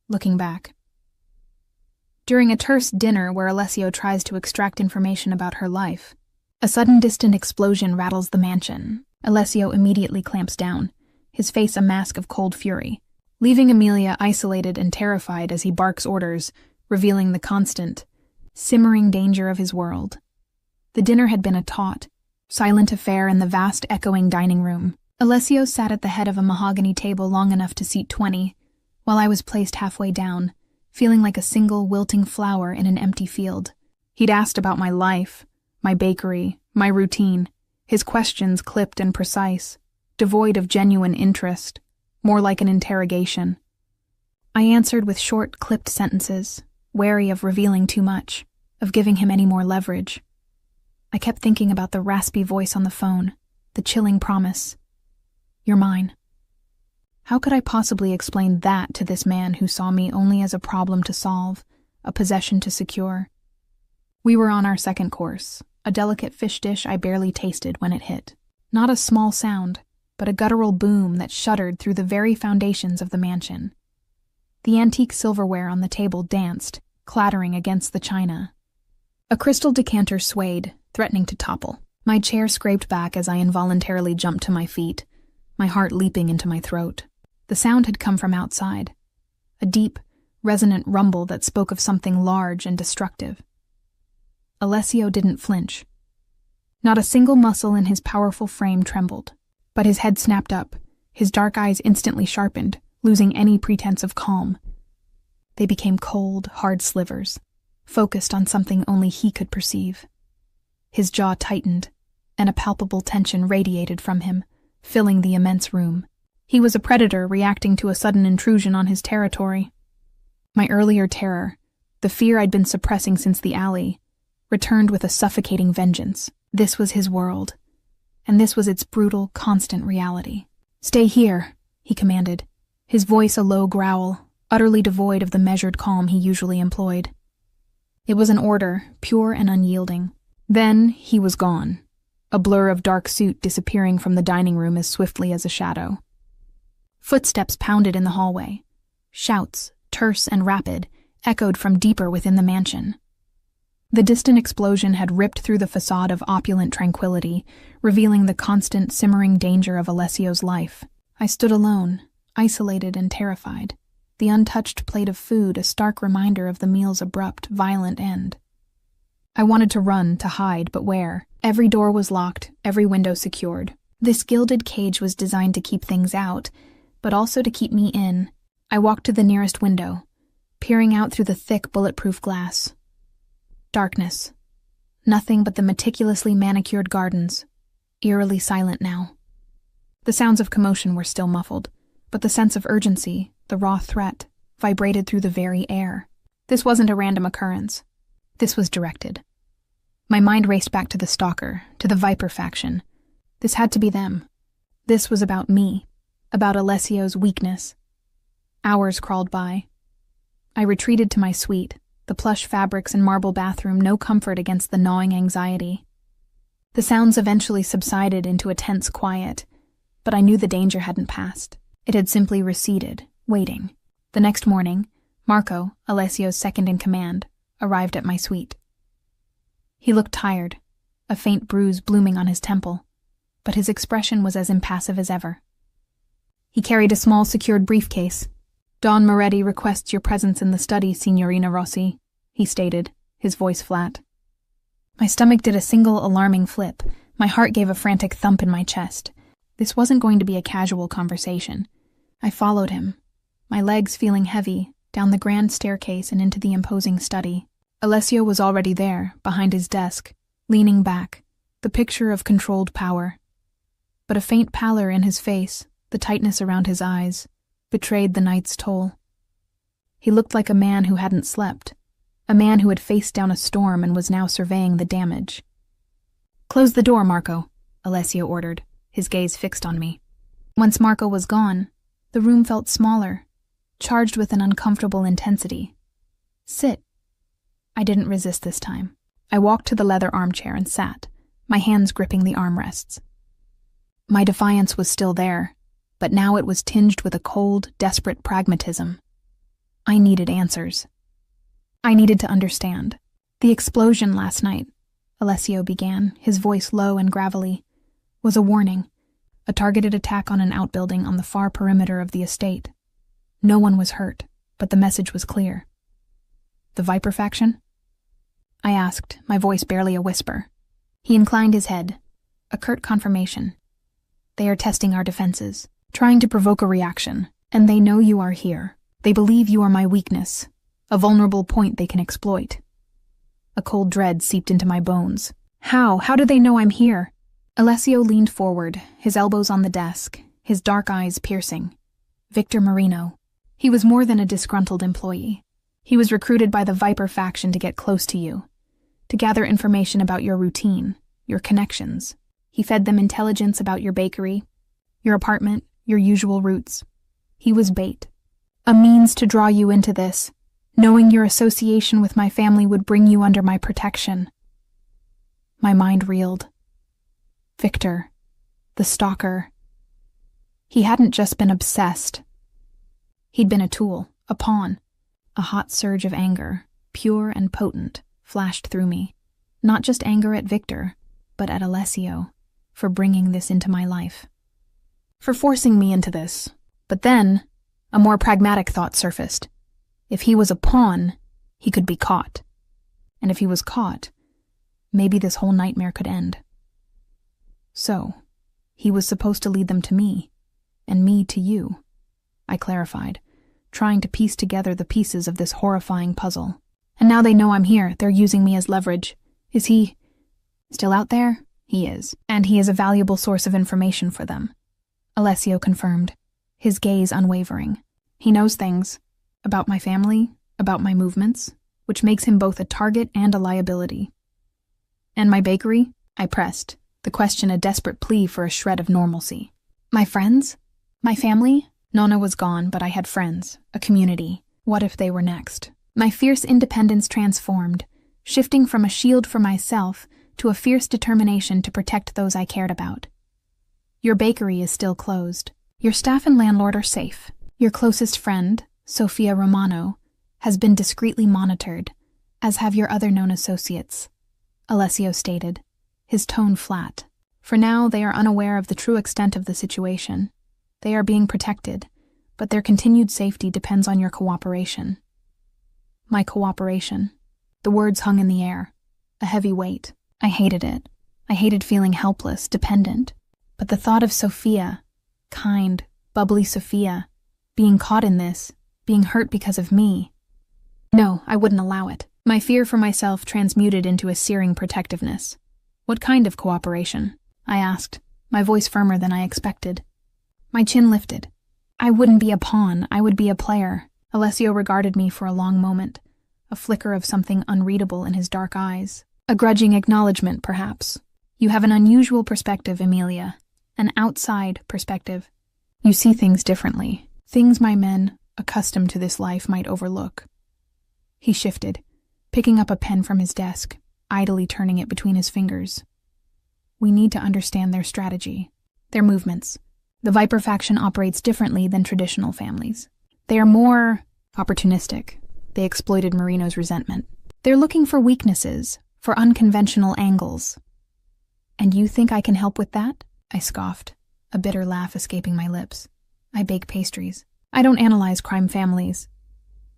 looking back. During a terse dinner where Alessio tries to extract information about her life, a sudden distant explosion rattles the mansion. Alessio immediately clamps down, his face a mask of cold fury, leaving Emilia isolated and terrified as he barks orders, revealing the constant, simmering danger of his world. The dinner had been a taut, silent affair in the vast echoing dining room. Alessio sat at the head of a mahogany table long enough to seat 20, while I was placed halfway down, feeling like a single wilting flower in an empty field. He'd asked about my life, my bakery, my routine, his questions clipped and precise, devoid of genuine interest, more like an interrogation. I answered with short, clipped sentences, wary of revealing too much, of giving him any more leverage. I kept thinking about the raspy voice on the phone, the chilling promise. You're mine. How could I possibly explain that to this man who saw me only as a problem to solve, a possession to secure? We were on our second course, a delicate fish dish I barely tasted when it hit. Not a small sound, but a guttural boom that shuddered through the very foundations of the mansion. The antique silverware on the table danced, clattering against the china. A crystal decanter swayed, threatening to topple. My chair scraped back as I involuntarily jumped to my feet, my heart leaping into my throat. The sound had come from outside, a deep, resonant rumble that spoke of something large and destructive. Alessio didn't flinch. Not a single muscle in his powerful frame trembled, but his head snapped up, his dark eyes instantly sharpened, losing any pretense of calm. They became cold, hard slivers, focused on something only he could perceive. His jaw tightened, and a palpable tension radiated from him, filling the immense room. He was a predator reacting to a sudden intrusion on his territory. My earlier terror, the fear I'd been suppressing since the alley, returned with a suffocating vengeance. This was his world, and this was its brutal, constant reality. Stay here, he commanded, his voice a low growl, utterly devoid of the measured calm he usually employed. It was an order, pure and unyielding. Then he was gone, a blur of dark suit disappearing from the dining room as swiftly as a shadow. Footsteps pounded in the hallway. Shouts, terse and rapid, echoed from deeper within the mansion. The distant explosion had ripped through the facade of opulent tranquility, revealing the constant, simmering danger of Alessio's life. I stood alone, isolated and terrified. the untouched plate of food a stark reminder of the meal's abrupt, violent end. I wanted to run, to hide, but where? Every door was locked, every window secured. This gilded cage was designed to keep things out, but also to keep me in. I walked to the nearest window, peering out through the thick, bulletproof glass. Darkness. Nothing but the meticulously manicured gardens, eerily silent now. The sounds of commotion were still muffled, but the sense of urgency, the raw threat, vibrated through the very air. This wasn't a random occurrence. This was directed. My mind raced back to the Stalker, to the Viper faction. This had to be them. This was about me, about Alessio's weakness. Hours crawled by. I retreated to my suite, the plush fabrics and marble bathroom no comfort against the gnawing anxiety. The sounds eventually subsided into a tense quiet, but I knew the danger hadn't passed. It had simply receded, waiting. The next morning, Marco, Alessio's second-in-command, arrived at my suite. He looked tired, a faint bruise blooming on his temple, but his expression was as impassive as ever. He carried a small secured briefcase. "Don Moretti requests your presence in the study, Signorina Rossi," he stated, his voice flat. My stomach did a single alarming flip. My heart gave a frantic thump in my chest. This wasn't going to be a casual conversation. I followed him, my legs feeling heavy, down the grand staircase and into the imposing study. Alessio was already there, behind his desk, leaning back, the picture of controlled power. But a faint pallor in his face, the tightness around his eyes, betrayed the night's toll. He looked like a man who hadn't slept, a man who had faced down a storm and was now surveying the damage. "Close the door, Marco," Alessio ordered, his gaze fixed on me. Once Marco was gone, the room felt smaller, charged with an uncomfortable intensity. "Sit." I didn't resist this time. I walked to the leather armchair and sat, my hands gripping the armrests. My defiance was still there, but now it was tinged with a cold, desperate pragmatism. I needed answers. I needed to understand. "The explosion last night," Alessio began, his voice low and gravelly, "was a warning, a targeted attack on an outbuilding on the far perimeter of the estate. No one was hurt, but the message was clear." "The Viper faction?" I asked, my voice barely a whisper. He inclined his head, a curt confirmation. "They are testing our defenses, trying to provoke a reaction, and they know you are here. They believe you are my weakness, a vulnerable point they can exploit." A cold dread seeped into my bones. How do they know I'm here? Alessio leaned forward, his elbows on the desk, his dark eyes piercing. Victor Marino. He was more than a disgruntled employee. He was recruited by the Viper faction to get close to you, to gather information about your routine, your connections. He fed them intelligence about your bakery, your apartment, your usual routes. He was bait, a means to draw you into this, knowing your association with my family would bring you under my protection. My mind reeled. Victor, the Stalker. He hadn't just been obsessed. He'd been a tool, a pawn. A hot surge of anger, pure and potent, flashed through me. Not just anger at Victor, but at Alessio, for bringing this into my life. For forcing me into this. But then, a more pragmatic thought surfaced. If he was a pawn, he could be caught. And if he was caught, maybe this whole nightmare could end. So, he was supposed to lead them to me, and me to you, I clarified, trying to piece together the pieces of this horrifying puzzle. And now they know I'm here, they're using me as leverage. Is he still out there? He is, and he is a valuable source of information for them. Alessio confirmed, his gaze unwavering. He knows things about my family, about my movements, which makes him both a target and a liability. And my bakery? I pressed, the question a desperate plea for a shred of normalcy. My friends? My family? Nonna was gone, but I had friends, a community. What if they were next? My fierce independence transformed, shifting from a shield for myself to a fierce determination to protect those I cared about. Your bakery is still closed. Your staff and landlord are safe. Your closest friend, Sofia Romano, has been discreetly monitored, as have your other known associates, Alessio stated, his tone flat. For now, they are unaware of the true extent of the situation. They are being protected, but their continued safety depends on your cooperation. My cooperation. The words hung in the air, a heavy weight. I hated it. I hated feeling helpless, dependent. But the thought of Sophia, kind, bubbly Sophia, being caught in this, being hurt because of me. No, I wouldn't allow it. My fear for myself transmuted into a searing protectiveness. What kind of cooperation? I asked, my voice firmer than I expected. My chin lifted. I wouldn't be a pawn, I would be a player. Alessio regarded me for a long moment, a flicker of something unreadable in his dark eyes. A grudging acknowledgement, perhaps. You have an unusual perspective, Emilia. An outside perspective. You see things differently. Things my men, accustomed to this life, might overlook. He shifted, picking up a pen from his desk, idly turning it between his fingers. We need to understand their strategy, their movements. The Viper faction operates differently than traditional families. They are more opportunistic. They exploited Marino's resentment. They're looking for weaknesses, for unconventional angles. And you think I can help with that? I scoffed, a bitter laugh escaping my lips. I bake pastries. I don't analyze crime families.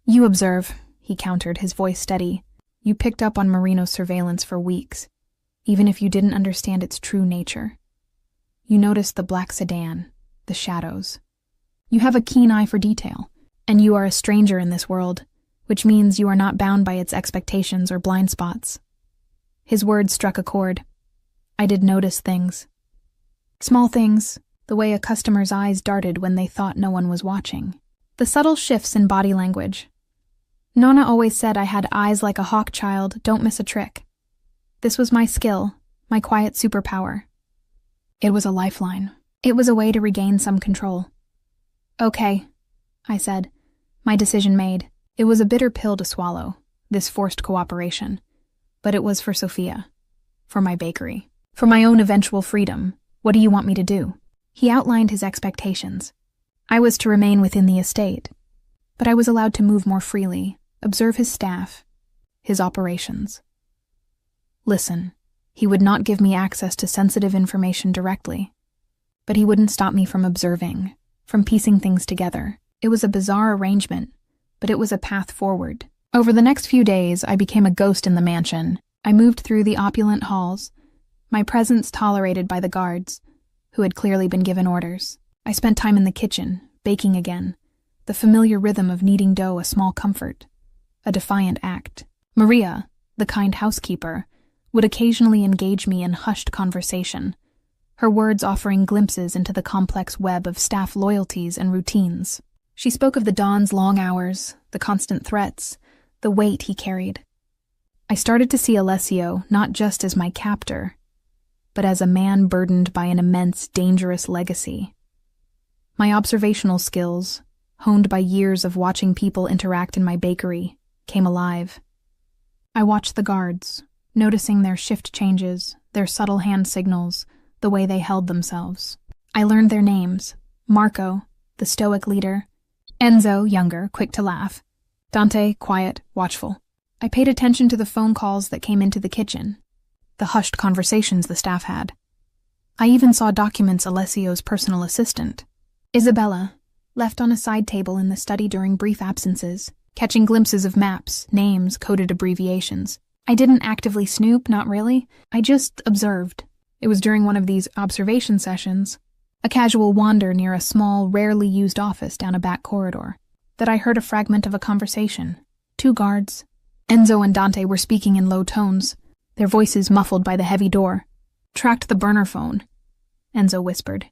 You observe, he countered, his voice steady. You picked up on Marino's surveillance for weeks, even if you didn't understand its true nature. You noticed the black sedan, the shadows. You have a keen eye for detail, and you are a stranger in this world, which means you are not bound by its expectations or blind spots. His words struck a chord. I did notice things. Small things, the way a customer's eyes darted when they thought no one was watching. The subtle shifts in body language. Nonna always said I had eyes like a hawk child, don't miss a trick. This was my skill, my quiet superpower. It was a lifeline. It was a way to regain some control. Okay, I said, my decision made. It was a bitter pill to swallow, this forced cooperation. But it was for Sophia, for my bakery, for my own eventual freedom. What do you want me to do? He outlined his expectations. I was to remain within the estate, but I was allowed to move more freely, observe his staff, his operations. Listen, he would not give me access to sensitive information directly, but he wouldn't stop me from observing, from piecing things together. It was a bizarre arrangement, but it was a path forward. Over the next few days, I became a ghost in the mansion. I moved through the opulent halls, my presence tolerated by the guards, who had clearly been given orders. I spent time in the kitchen, baking again, the familiar rhythm of kneading dough a small comfort, a defiant act. Maria, the kind housekeeper, would occasionally engage me in hushed conversation, her words offering glimpses into the complex web of staff loyalties and routines. She spoke of the Don's long hours, the constant threats, the weight he carried. I started to see Alessio not just as my captor, but as a man burdened by an immense, dangerous legacy. My observational skills, honed by years of watching people interact in my bakery, came alive. I watched the guards, noticing their shift changes, their subtle hand signals, the way they held themselves. I learned their names: Marco, the stoic leader; Enzo, younger, quick to laugh; Dante, quiet, watchful. I paid attention to the phone calls that came into the kitchen, the hushed conversations the staff had. I even saw documents Alessio's personal assistant, Isabella, left on a side table in the study during brief absences, catching glimpses of maps, names, coded abbreviations. I didn't actively snoop, not really. I just observed. It was during one of these observation sessions, a casual wander near a small, rarely used office down a back corridor, that I heard a fragment of a conversation. Two guards. Enzo and Dante were speaking in low tones, their voices muffled by the heavy door. Tracked the burner phone, Enzo whispered,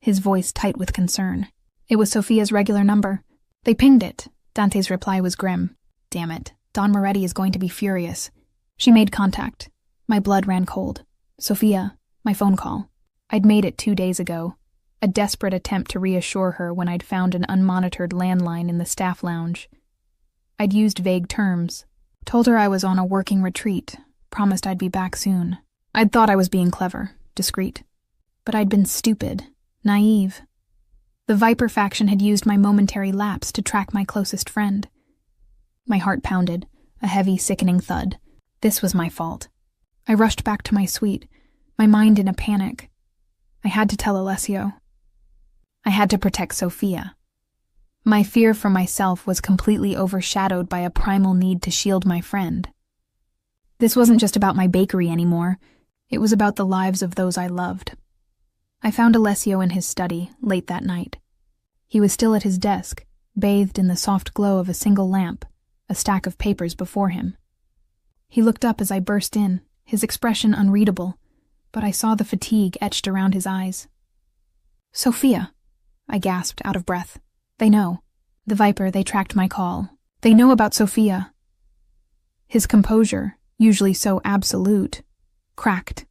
his voice tight with concern. It was Sophia's regular number. They pinged it. Dante's reply was grim. Damn it, Don Moretti is going to be furious. She made contact. My blood ran cold. Sophia, my phone call. I'd made it 2 days ago, a desperate attempt to reassure her when I'd found an unmonitored landline in the staff lounge. I'd used vague terms, told her I was on a working retreat, promised I'd be back soon. I'd thought I was being clever, discreet. But I'd been stupid, naive. The Viper faction had used my momentary lapse to track my closest friend. My heart pounded, a heavy, sickening thud. This was my fault. I rushed back to my suite, my mind in a panic. I had to tell Alessio. I had to protect Sophia. My fear for myself was completely overshadowed by a primal need to shield my friend. This wasn't just about my bakery anymore. It was about the lives of those I loved. I found Alessio in his study late that night. He was still at his desk, bathed in the soft glow of a single lamp, a stack of papers before him. He looked up as I burst in, his expression unreadable, but I saw the fatigue etched around his eyes. "Sophia," I gasped, out of breath. "They know. The Viper, they tracked my call. They know about Sophia." His composure, usually so absolute, cracked.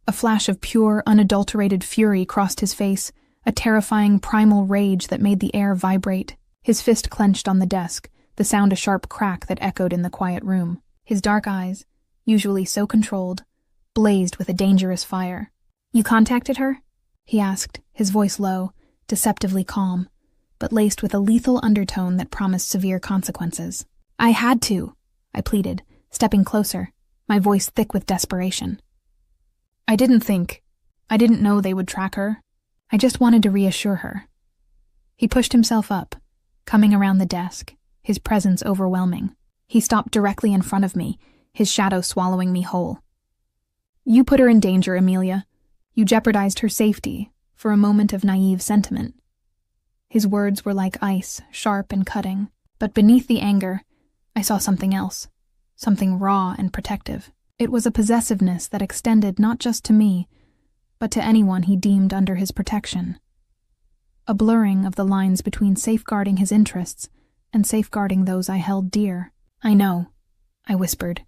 A flash of pure, unadulterated fury crossed his face, a terrifying primal rage that made the air vibrate. His fist clenched on the desk, the sound a sharp crack that echoed in the quiet room. His dark eyes, usually so controlled, blazed with a dangerous fire. "You contacted her?" he asked, his voice low, deceptively calm, but laced with a lethal undertone that promised severe consequences. "I had to," I pleaded, stepping closer, my voice thick with desperation. I didn't know they would track her. I just wanted to reassure her." He pushed himself up, coming around the desk, his presence overwhelming. He stopped directly in front of me, his shadow swallowing me whole. "You put her in danger, Amelia. You jeopardized her safety for a moment of naive sentiment." His words were like ice, sharp and cutting, but beneath the anger, I saw something else, something raw and protective. It was a possessiveness that extended not just to me, but to anyone he deemed under his protection. A blurring of the lines between safeguarding his interests and safeguarding those I held dear. "I know," I whispered,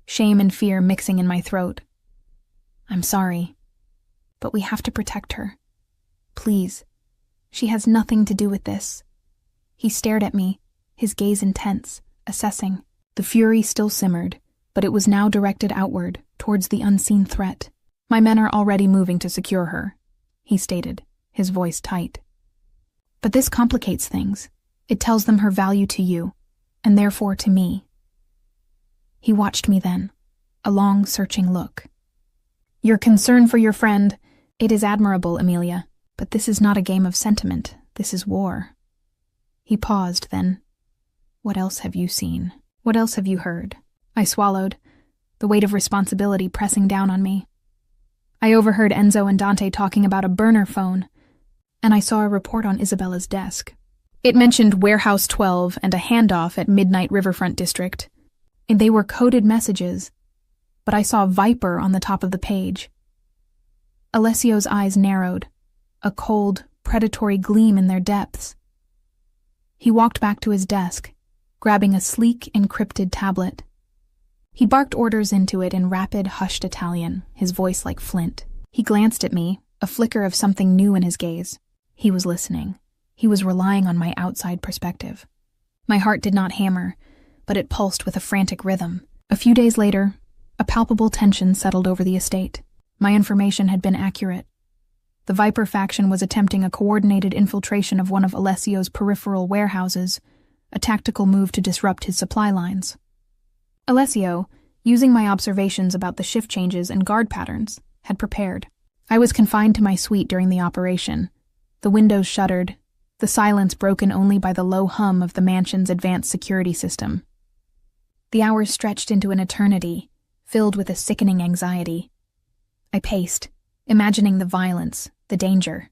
shame and fear mixing in my throat. "I'm sorry, but we have to protect her. Please. She has nothing to do with this." He stared at me, his gaze intense, assessing. The fury still simmered, but it was now directed outward, towards the unseen threat. "My men are already moving to secure her," he stated, his voice tight. "But this complicates things. It tells them her value to you, and therefore to me." He watched me then, a long, searching look. "Your concern for your friend, it is admirable, Amelia, but this is not a game of sentiment. This is war." He paused, then, "What else have you seen? What else have you heard?" I swallowed, the weight of responsibility pressing down on me. I overheard Enzo and Dante talking about a burner phone, and I saw a report on Isabella's desk. It mentioned Warehouse 12 and a handoff at Midnight Riverfront District. And they were coded messages, but I saw Viper on the top of the page. Alessio's eyes narrowed, a cold, predatory gleam in their depths. He walked back to his desk, grabbing a sleek, encrypted tablet. He barked orders into it in rapid, hushed Italian, his voice like flint. He glanced at me, a flicker of something new in his gaze. He was listening. He was relying on my outside perspective. My heart did not hammer, but it pulsed with a frantic rhythm. A few days later, a palpable tension settled over the estate. My information had been accurate. The Viper faction was attempting a coordinated infiltration of one of Alessio's peripheral warehouses, a tactical move to disrupt his supply lines. Alessio, using my observations about the shift changes and guard patterns, had prepared. I was confined to my suite during the operation. The windows shuttered, the silence broken only by the low hum of the mansion's advanced security system. The hours stretched into an eternity, filled with a sickening anxiety. I paced, imagining the violence, the danger.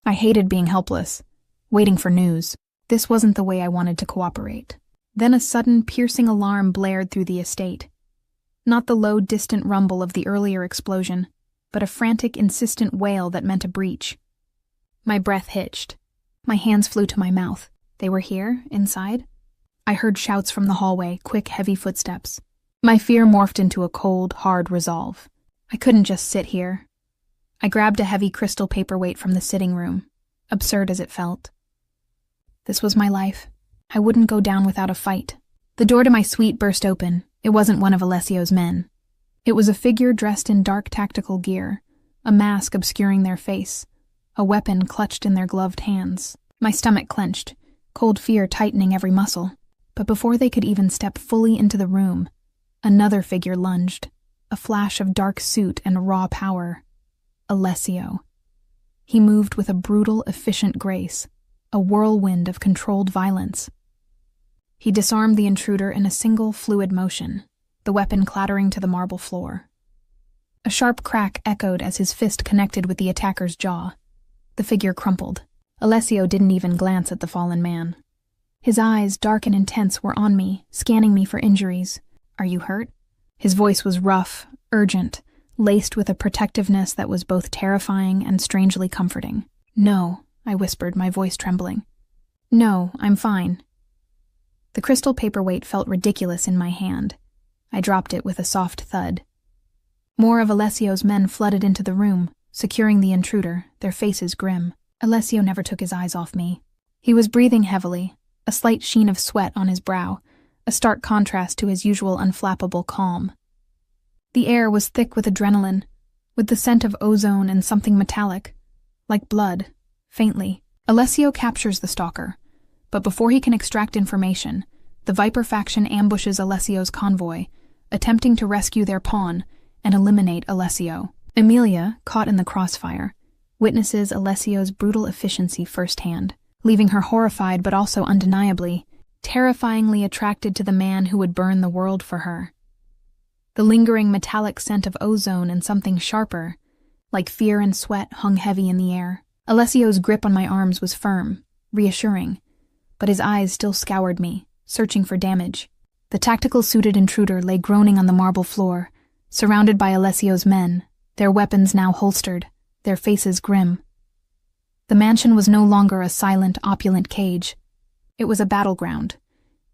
I hated being helpless, waiting for news. This wasn't the way I wanted to cooperate. Then a sudden, piercing alarm blared through the estate. Not the low, distant rumble of the earlier explosion, but a frantic, insistent wail that meant a breach. My breath hitched. My hands flew to my mouth. They were here, inside? I heard shouts from the hallway, quick, heavy footsteps. My fear morphed into a cold, hard resolve. I couldn't just sit here. I grabbed a heavy crystal paperweight from the sitting room, absurd as it felt. This was my life. I wouldn't go down without a fight. The door to my suite burst open. It wasn't one of Alessio's men. It was a figure dressed in dark tactical gear, a mask obscuring their face, a weapon clutched in their gloved hands. My stomach clenched, cold fear tightening every muscle. But before they could even step fully into the room, another figure lunged, a flash of dark suit and raw power. Alessio. He moved with a brutal, efficient grace, a whirlwind of controlled violence. He disarmed the intruder in a single fluid motion, the weapon clattering to the marble floor. A sharp crack echoed as his fist connected with the attacker's jaw. The figure crumpled. Alessio didn't even glance at the fallen man. His eyes, dark and intense, were on me, scanning me for injuries. "Are you hurt?" His voice was rough, urgent, laced with a protectiveness that was both terrifying and strangely comforting. "No," I whispered, my voice trembling. "No, I'm fine." The crystal paperweight felt ridiculous in my hand. I dropped it with a soft thud. More of Alessio's men flooded into the room, securing the intruder, their faces grim. Alessio never took his eyes off me. He was breathing heavily, a slight sheen of sweat on his brow, a stark contrast to his usual unflappable calm. The air was thick with adrenaline, with the scent of ozone and something metallic, like blood, faintly. Alessio captures the Stalker, but before he can extract information, the Viper faction ambushes Alessio's convoy, attempting to rescue their pawn and eliminate Alessio. Emilia, caught in the crossfire, witnesses Alessio's brutal efficiency firsthand, leaving her horrified but also undeniably, terrifyingly attracted to the man who would burn the world for her. The lingering metallic scent of ozone and something sharper, like fear and sweat, hung heavy in the air. Alessio's grip on my arms was firm, reassuring, but his eyes still scoured me, searching for damage. The tactical-suited intruder lay groaning on the marble floor, surrounded by Alessio's men, their weapons now holstered, their faces grim. The mansion was no longer a silent, opulent cage. It was a battleground,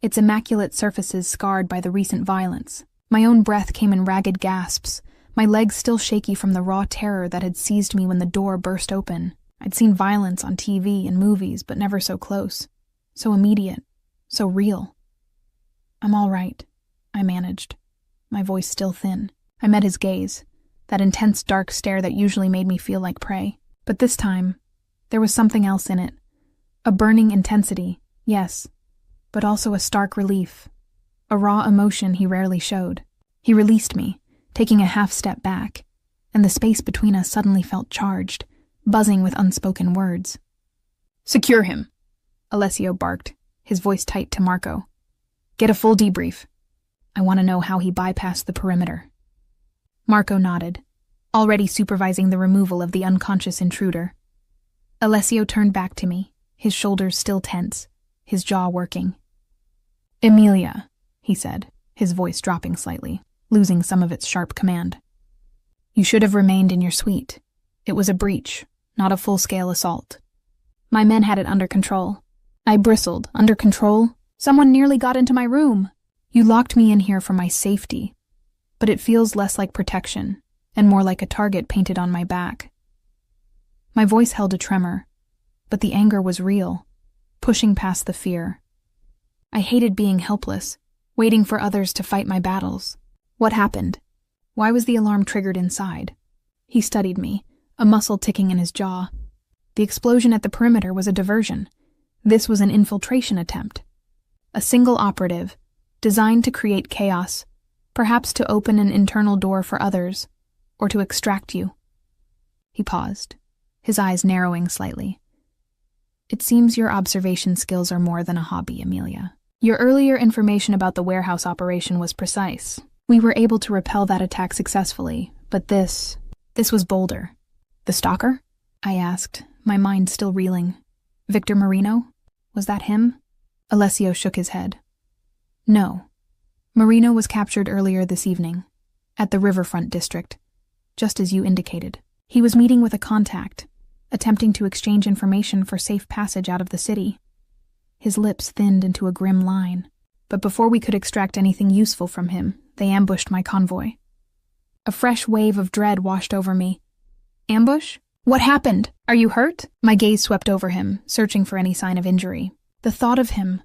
its immaculate surfaces scarred by the recent violence. My own breath came in ragged gasps, my legs still shaky from the raw terror that had seized me when the door burst open. I'd seen violence on TV and movies, but never so close, so immediate, so real. "I'm all right," I managed, my voice still thin. I met his gaze, that intense dark stare that usually made me feel like prey. But this time, there was something else in it. A burning intensity, yes, but also a stark relief, a raw emotion he rarely showed. He released me, taking a half-step back, and the space between us suddenly felt charged, buzzing with unspoken words. "Secure him," Alessio barked, his voice tight to Marco. "Get a full debrief. I want to know how he bypassed the perimeter." Marco nodded, already supervising the removal of the unconscious intruder. Alessio turned back to me, his shoulders still tense, his jaw working. "Emilia," he said, his voice dropping slightly, losing some of its sharp command. "You should have remained in your suite. It was a breach, not a full-scale assault." My men had it under control. I bristled. "Under control? Someone nearly got into my room. You locked me in here for my safety, but it feels less like protection and more like a target painted on my back." My voice held a tremor, but the anger was real, pushing past the fear. I hated being helpless, waiting for others to fight my battles. What happened? Why was the alarm triggered inside? He studied me, a muscle ticking in his jaw. The explosion at the perimeter was a diversion. This was an infiltration attempt. A single operative, designed to create chaos, perhaps to open an internal door for others, or to extract you. He paused, his eyes narrowing slightly. "It seems your observation skills are more than a hobby, Emilia. Your earlier information about the warehouse operation was precise. We were able to repel that attack successfully, but this was bolder." "The Stalker?" I asked, my mind still reeling. "Victor Marino? Was that him?" Alessio shook his head. "No. Marino was captured earlier this evening, at the Riverfront District, just as you indicated. He was meeting with a contact, attempting to exchange information for safe passage out of the city." His lips thinned into a grim line. "But before we could extract anything useful from him, they ambushed my convoy." A fresh wave of dread washed over me. "Ambush? What happened? Are you hurt?" My gaze swept over him, searching for any sign of injury. The thought of him,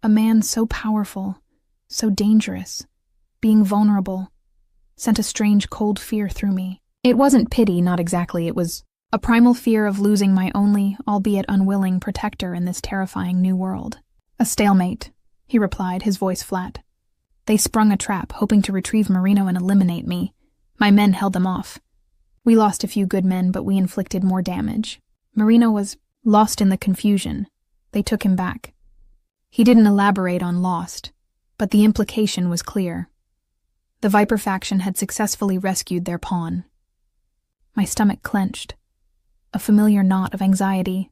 a man so powerful, so dangerous, being vulnerable, sent a strange cold fear through me. It wasn't pity, not exactly, it was a primal fear of losing my only, albeit unwilling, protector in this terrifying new world. "A stalemate," he replied, his voice flat. "They sprung a trap, hoping to retrieve Marino and eliminate me. My men held them off. We lost a few good men, but we inflicted more damage. Marino was lost in the confusion," They took him back. He didn't elaborate on Lost, but the implication was clear. The Viper faction had successfully rescued their pawn. My stomach clenched, a familiar knot of anxiety.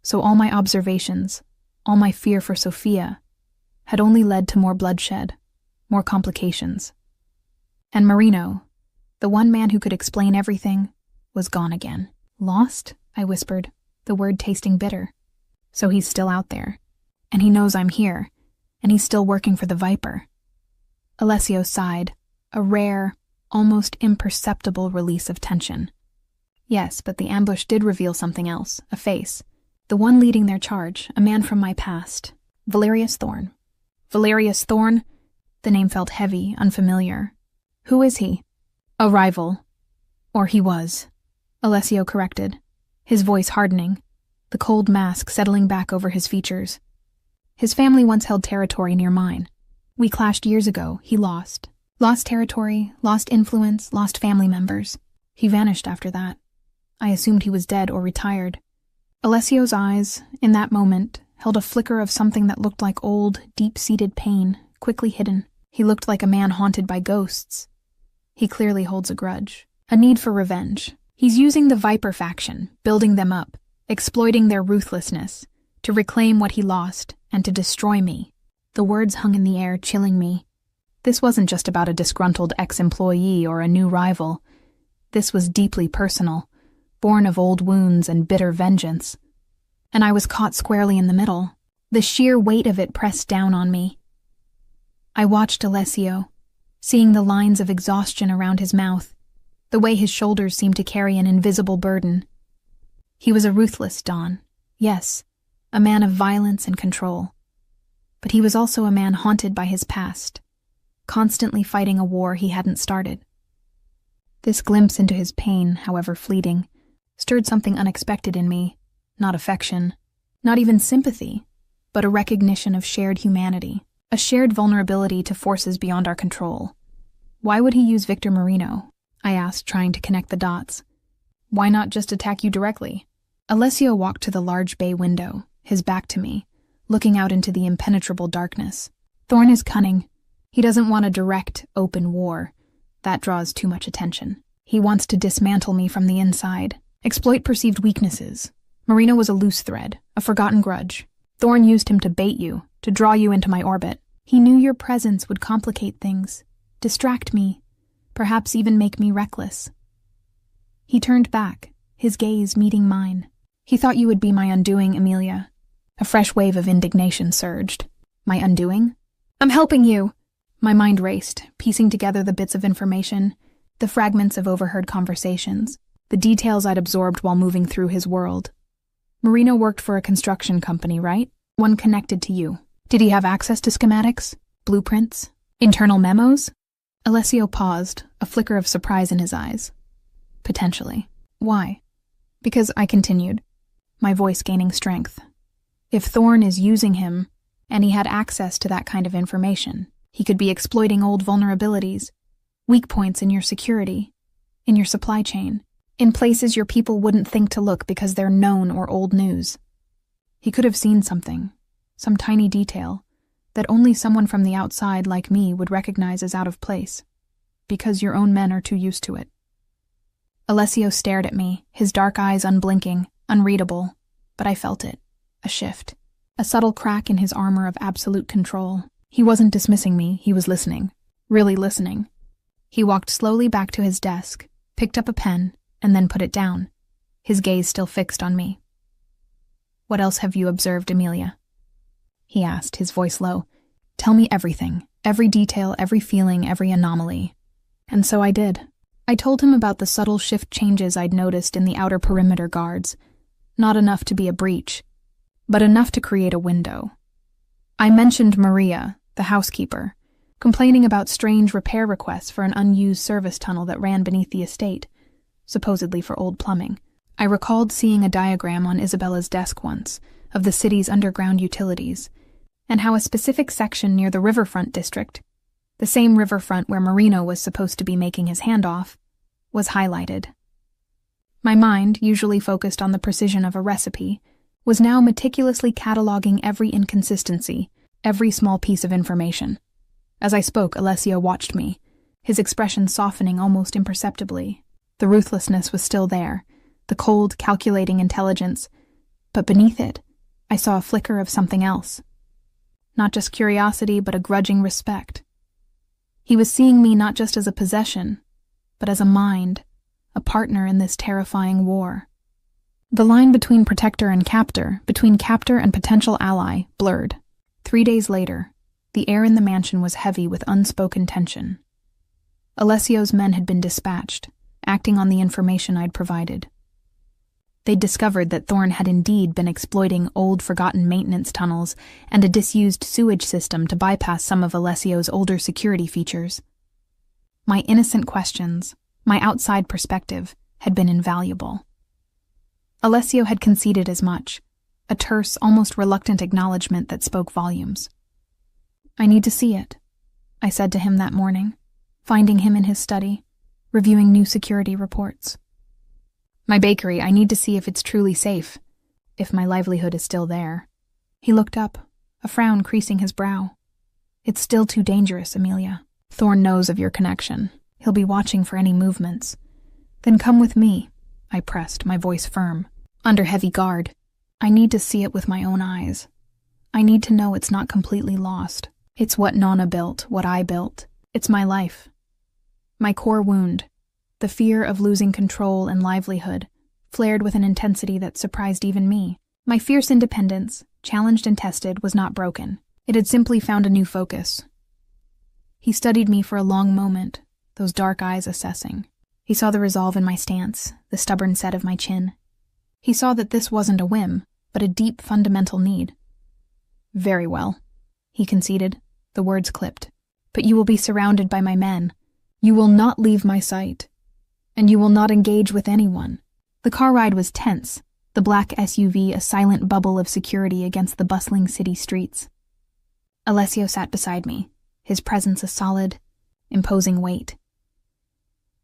So all my observations, all my fear for Sophia, had only led to more bloodshed, more complications. And Marino, the one man who could explain everything, was gone again. Lost? I whispered, the word tasting bitter. So he's still out there, and he knows I'm here, and he's still working for the Viper. Alessio sighed, a rare, almost imperceptible release of tension. Yes, but the ambush did reveal something else, a face. The one leading their charge, a man from my past, Valerius Thorn. Valerius Thorn? The name felt heavy, unfamiliar. Who is he? A rival. Or he was. Alessio corrected, his voice hardening, the cold mask settling back over his features. His family once held territory near mine. We clashed years ago. He lost. Lost territory, lost influence, lost family members. He vanished after that. I assumed he was dead or retired. Alessio's eyes, in that moment, held a flicker of something that looked like old, deep-seated pain, quickly hidden. He looked like a man haunted by ghosts. He clearly holds a grudge, a need for revenge. He's using the Viper faction, building them up, exploiting their ruthlessness, to reclaim what he lost and to destroy me. The words hung in the air, chilling me. This wasn't just about a disgruntled ex-employee or a new rival. This was deeply personal, born of old wounds and bitter vengeance. And I was caught squarely in the middle. The sheer weight of it pressed down on me. I watched Alessio, seeing the lines of exhaustion around his mouth, the way his shoulders seemed to carry an invisible burden. He was a ruthless Don, yes, a man of violence and control. But he was also a man haunted by his past, constantly fighting a war he hadn't started. This glimpse into his pain, however fleeting, stirred something unexpected in me, not affection, not even sympathy, but a recognition of shared humanity, a shared vulnerability to forces beyond our control. Why would he use Victor Marino? I asked, trying to connect the dots. Why not just attack you directly? Alessio walked to the large bay window, his back to me, looking out into the impenetrable darkness. Thorn is cunning. He doesn't want a direct, open war. That draws too much attention. He wants to dismantle me from the inside, exploit perceived weaknesses. Marino was a loose thread, a forgotten grudge. Thorn used him to bait you, to draw you into my orbit. He knew your presence would complicate things, distract me, perhaps even make me reckless. He turned back, his gaze meeting mine. He thought you would be my undoing, Emilia. A fresh wave of indignation surged. My undoing? I'm helping you! My mind raced, piecing together the bits of information, the fragments of overheard conversations, the details I'd absorbed while moving through his world. Marino worked for a construction company, right? One connected to you. Did he have access to schematics? Blueprints? Internal memos? Alessio paused, a flicker of surprise in his eyes. Potentially. Why? Because I continued, my voice gaining strength. If Thorn is using him, and he had access to that kind of information, he could be exploiting old vulnerabilities, weak points in your security, in your supply chain, in places your people wouldn't think to look because they're known or old news. He could have seen something, some tiny detail, that only someone from the outside like me would recognize as out of place, because your own men are too used to it. Alessio stared at me, his dark eyes unblinking, unreadable, but I felt it, a shift, a subtle crack in his armor of absolute control. He wasn't dismissing me, he was listening, really listening. He walked slowly back to his desk, picked up a pen, and then put it down, his gaze still fixed on me. What else have you observed, Emilia? He asked, his voice low. Tell me everything, every detail, every feeling, every anomaly. And so I did. I told him about the subtle shift changes I'd noticed in the outer perimeter guards. Not enough to be a breach, but enough to create a window. I mentioned Maria, the housekeeper, complaining about strange repair requests for an unused service tunnel that ran beneath the estate, supposedly for old plumbing. I recalled seeing a diagram on Isabella's desk once of the city's underground utilities, and how a specific section near the riverfront district, the same riverfront where Marino was supposed to be making his handoff, was highlighted. My mind, usually focused on the precision of a recipe, was now meticulously cataloging every inconsistency, every small piece of information. As I spoke, Alessio watched me, his expression softening almost imperceptibly. The ruthlessness was still there, the cold, calculating intelligence, but beneath it, I saw a flicker of something else. Not just curiosity, but a grudging respect. He was seeing me not just as a possession, but as a mind, a partner in this terrifying war. The line between protector and captor, between captor and potential ally, blurred. 3 days later, the air in the mansion was heavy with unspoken tension. Alessio's men had been dispatched, acting on the information I'd provided. They'd discovered that Thorne had indeed been exploiting old, forgotten maintenance tunnels and a disused sewage system to bypass some of Alessio's older security features. My innocent questions, my outside perspective, had been invaluable. Alessio had conceded as much, a terse, almost reluctant acknowledgement that spoke volumes. "I need to see it," I said to him that morning, finding him in his study, reviewing new security reports. "My bakery, I need to see if it's truly safe, if my livelihood is still there." He looked up, a frown creasing his brow. "It's still too dangerous, Amelia. Thorne knows of your connection. He'll be watching for any movements." "Then come with me," I pressed, my voice firm, under heavy guard. "I need to see it with my own eyes. I need to know it's not completely lost. It's what Nonna built, what I built. It's my life. My core wound, the fear of losing control and livelihood, flared with an intensity that surprised even me. My fierce independence, challenged and tested, was not broken. It had simply found a new focus. He studied me for a long moment, those dark eyes assessing. He saw the resolve in my stance, the stubborn set of my chin. He saw that this wasn't a whim, but a deep, fundamental need. "Very well," he conceded, the words clipped. "But you will be surrounded by my men. You will not leave my sight. And you will not engage with anyone." The car ride was tense, the black SUV a silent bubble of security against the bustling city streets. Alessio sat beside me, his presence a solid, imposing weight.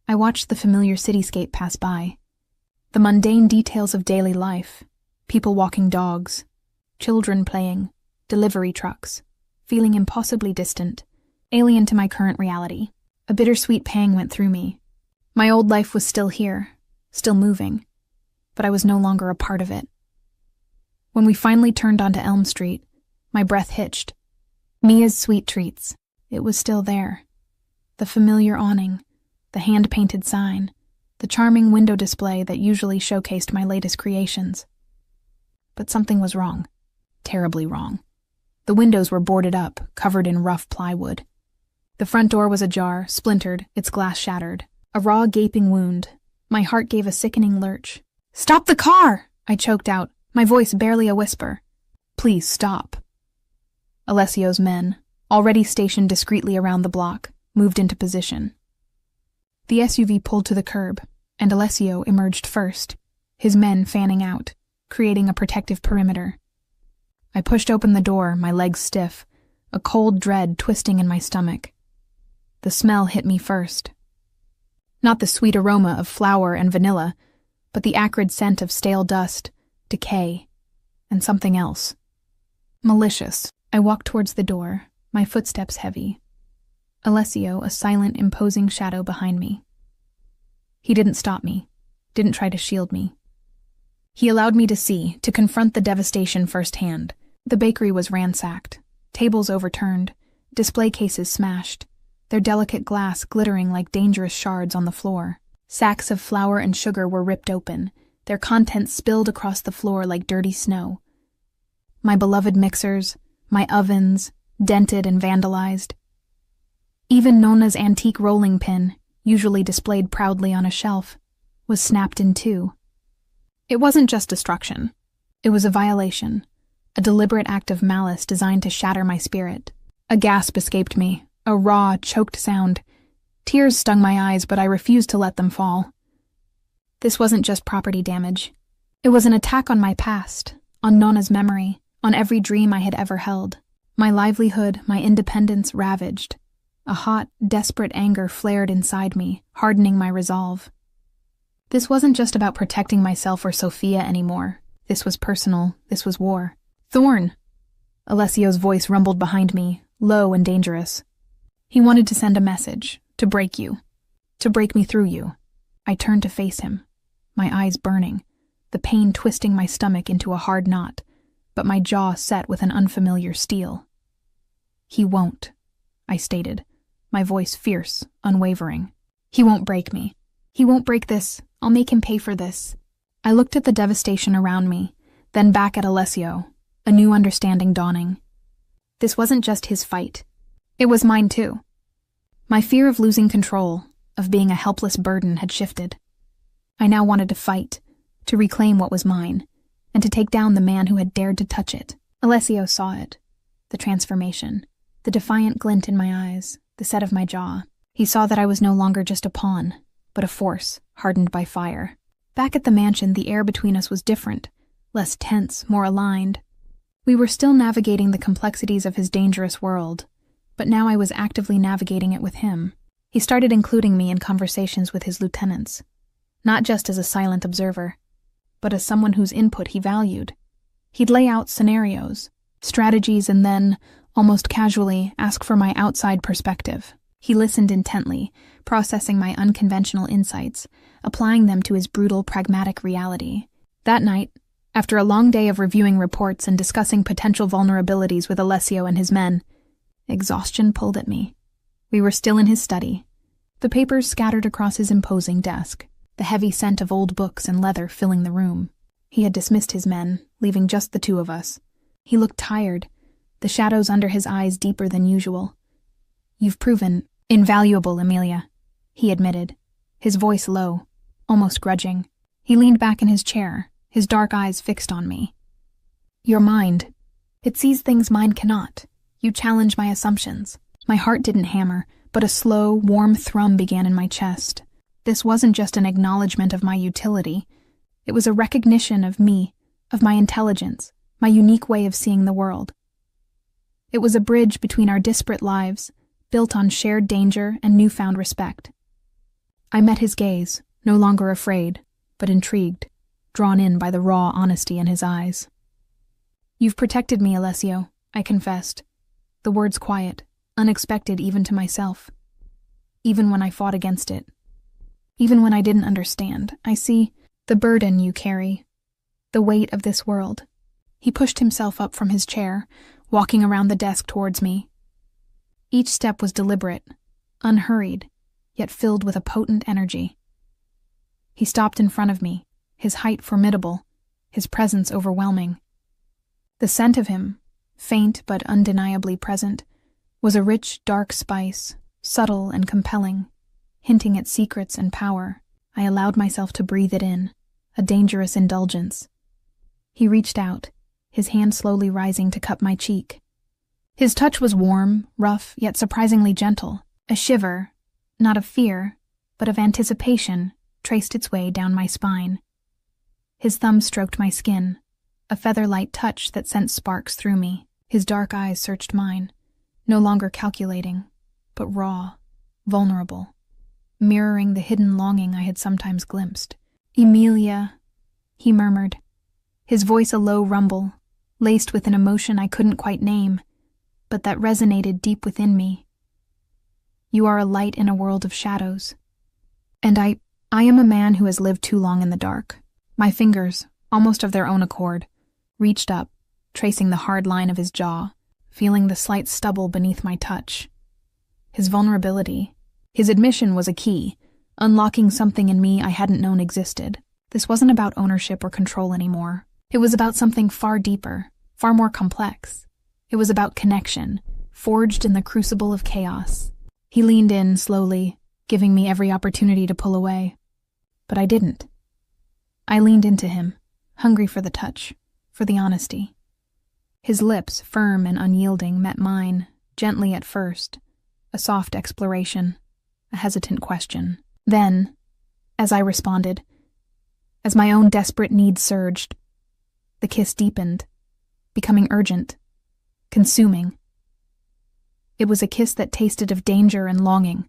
I watched the familiar cityscape pass by. The mundane details of daily life, people walking dogs, children playing, delivery trucks, feeling impossibly distant, alien to my current reality. A bittersweet pang went through me. My old life was still here, still moving, but I was no longer a part of it. When we finally turned onto Elm Street, my breath hitched. Mia's Sweet Treats. It was still there. The familiar awning, the hand-painted sign, the charming window display that usually showcased my latest creations. But something was wrong. Terribly wrong. The windows were boarded up, covered in rough plywood. The front door was ajar, splintered, its glass shattered. A raw, gaping wound. My heart gave a sickening lurch. "Stop the car!" I choked out, my voice barely a whisper. "Please stop." Alessio's men, already stationed discreetly around the block, moved into position. The SUV pulled to the curb, and Alessio emerged first, his men fanning out, creating a protective perimeter. I pushed open the door, my legs stiff, a cold dread twisting in my stomach. The smell hit me first. Not the sweet aroma of flour and vanilla, but the acrid scent of stale dust, decay, and something else. Malicious, I walked towards the door, my footsteps heavy. Alessio, a silent, imposing shadow behind me. He didn't stop me, didn't try to shield me. He allowed me to see, to confront the devastation firsthand. The bakery was ransacked, tables overturned, display cases smashed, their delicate glass glittering like dangerous shards on the floor. Sacks of flour and sugar were ripped open, their contents spilled across the floor like dirty snow. My beloved mixers, my ovens, dented and vandalized. Even Nonna's antique rolling pin, usually displayed proudly on a shelf, was snapped in two. It wasn't just destruction. It was a violation, a deliberate act of malice designed to shatter my spirit. A gasp escaped me, a raw, choked sound. Tears stung my eyes, but I refused to let them fall. This wasn't just property damage. It was an attack on my past, on Nonna's memory, on every dream I had ever held. My livelihood, my independence ravaged. A hot, desperate anger flared inside me, hardening my resolve. This wasn't just about protecting myself or Sophia anymore. This was personal. This was war. "Thorn!" Alessio's voice rumbled behind me, low and dangerous. "He wanted to send a message, to break you, to break me through you." I turned to face him, my eyes burning, the pain twisting my stomach into a hard knot, but my jaw set with an unfamiliar steel. "He won't," I stated, my voice fierce, unwavering. "He won't break me. He won't break this. I'll make him pay for this." I looked at the devastation around me, then back at Alessio, a new understanding dawning. This wasn't just his fight. It was mine too. My fear of losing control, of being a helpless burden, had shifted. I now wanted to fight, to reclaim what was mine, and to take down the man who had dared to touch it. Alessio saw it, the transformation, the defiant glint in my eyes, the set of my jaw. He saw that I was no longer just a pawn, but a force hardened by fire. Back at the mansion, the air between us was different, less tense, more aligned. We were still navigating the complexities of his dangerous world, but now I was actively navigating it with him. He started including me in conversations with his lieutenants, not just as a silent observer, but as someone whose input he valued. He'd lay out scenarios, strategies, and then, almost casually, ask for my outside perspective. He listened intently, processing my unconventional insights, applying them to his brutal, pragmatic reality. That night, after a long day of reviewing reports and discussing potential vulnerabilities with Alessio and his men, exhaustion pulled at me. We were still in his study, the papers scattered across his imposing desk, the heavy scent of old books and leather filling the room. He had dismissed his men, leaving just the two of us. He looked tired, the shadows under his eyes deeper than usual. "You've proven invaluable, Emilia," he admitted, his voice low, almost grudging. He leaned back in his chair, his dark eyes fixed on me. "Your mind, it sees things mine cannot. You challenge my assumptions." My heart didn't hammer, but a slow, warm thrum began in my chest. This wasn't just an acknowledgement of my utility. It was a recognition of me, of my intelligence, my unique way of seeing the world. It was a bridge between our disparate lives, built on shared danger and newfound respect. I met his gaze, no longer afraid, but intrigued, drawn in by the raw honesty in his eyes. "You've protected me, Alessio," I confessed, the words quiet, unexpected even to myself. "Even when I fought against it. Even when I didn't understand. I see the burden you carry, the weight of this world." He pushed himself up from his chair, walking around the desk towards me. Each step was deliberate, unhurried, yet filled with a potent energy. He stopped in front of me, his height formidable, his presence overwhelming. The scent of him, faint but undeniably present, was a rich, dark spice, subtle and compelling, hinting at secrets and power. I allowed myself to breathe it in, a dangerous indulgence. He reached out, his hand slowly rising to cup my cheek. His touch was warm, rough, yet surprisingly gentle. A shiver, not of fear, but of anticipation, traced its way down my spine. His thumb stroked my skin, a feather-light touch that sent sparks through me. His dark eyes searched mine, no longer calculating, but raw, vulnerable, mirroring the hidden longing I had sometimes glimpsed. "Emilia," he murmured, his voice a low rumble, laced with an emotion I couldn't quite name, but that resonated deep within me. "You are a light in a world of shadows. And I am a man who has lived too long in the dark." My fingers, almost of their own accord, reached up, tracing the hard line of his jaw, feeling the slight stubble beneath my touch. His vulnerability, his admission was a key, unlocking something in me I hadn't known existed. This wasn't about ownership or control anymore. It was about something far deeper, far more complex. It was about connection, forged in the crucible of chaos. He leaned in slowly, giving me every opportunity to pull away. But I didn't. I leaned into him, hungry for the touch, for the honesty. His lips, firm and unyielding, met mine, gently at first, a soft exploration, a hesitant question. Then, as I responded, as my own desperate need surged, the kiss deepened, becoming urgent, consuming. It was a kiss that tasted of danger and longing,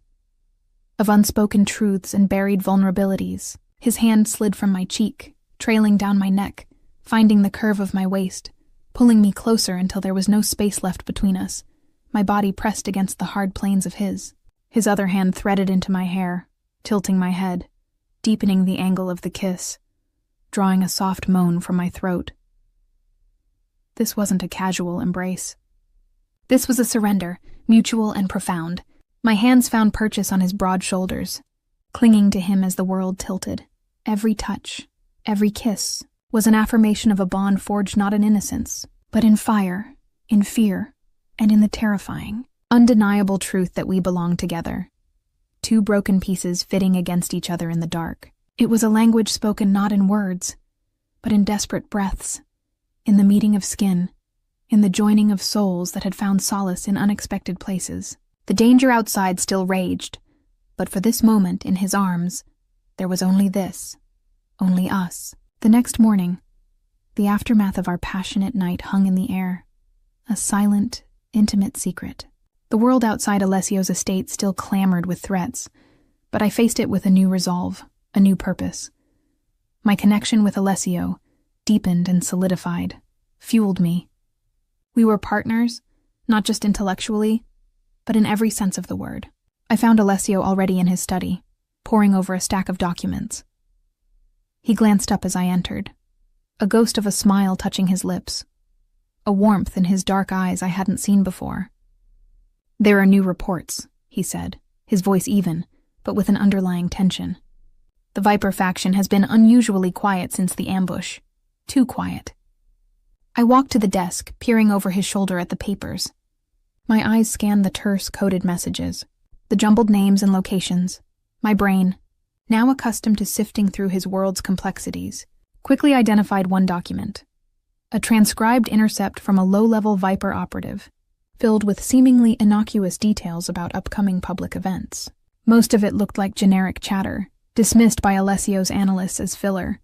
of unspoken truths and buried vulnerabilities. His hand slid from my cheek, trailing down my neck, finding the curve of my waist, pulling me closer until there was no space left between us, my body pressed against the hard planes of his. His other hand threaded into my hair, tilting my head, deepening the angle of the kiss, drawing a soft moan from my throat. This wasn't a casual embrace. This was a surrender, mutual and profound. My hands found purchase on his broad shoulders, clinging to him as the world tilted. Every touch, every kiss, was an affirmation of a bond forged not in innocence, but in fire, in fear, and in the terrifying, undeniable truth that we belonged together. Two broken pieces fitting against each other in the dark. It was a language spoken not in words, but in desperate breaths, in the meeting of skin, in the joining of souls that had found solace in unexpected places. The danger outside still raged, but for this moment in his arms, there was only this, only us. The next morning, the aftermath of our passionate night hung in the air, a silent, intimate secret. The world outside Alessio's estate still clamored with threats, but I faced it with a new resolve, a new purpose. My connection with Alessio, deepened and solidified, fueled me. We were partners, not just intellectually, but in every sense of the word. I found Alessio already in his study, poring over a stack of documents. He glanced up as I entered, a ghost of a smile touching his lips, a warmth in his dark eyes I hadn't seen before. "There are new reports," he said, his voice even, but with an underlying tension. "The Viper faction has been unusually quiet since the ambush. Too quiet." I walked to the desk, peering over his shoulder at the papers. My eyes scanned the terse, coded messages, the jumbled names and locations. My brain, now accustomed to sifting through his world's complexities, quickly identified one document. A transcribed intercept from a low-level Viper operative, filled with seemingly innocuous details about upcoming public events. Most of it looked like generic chatter, dismissed by Alessio's analysts as filler.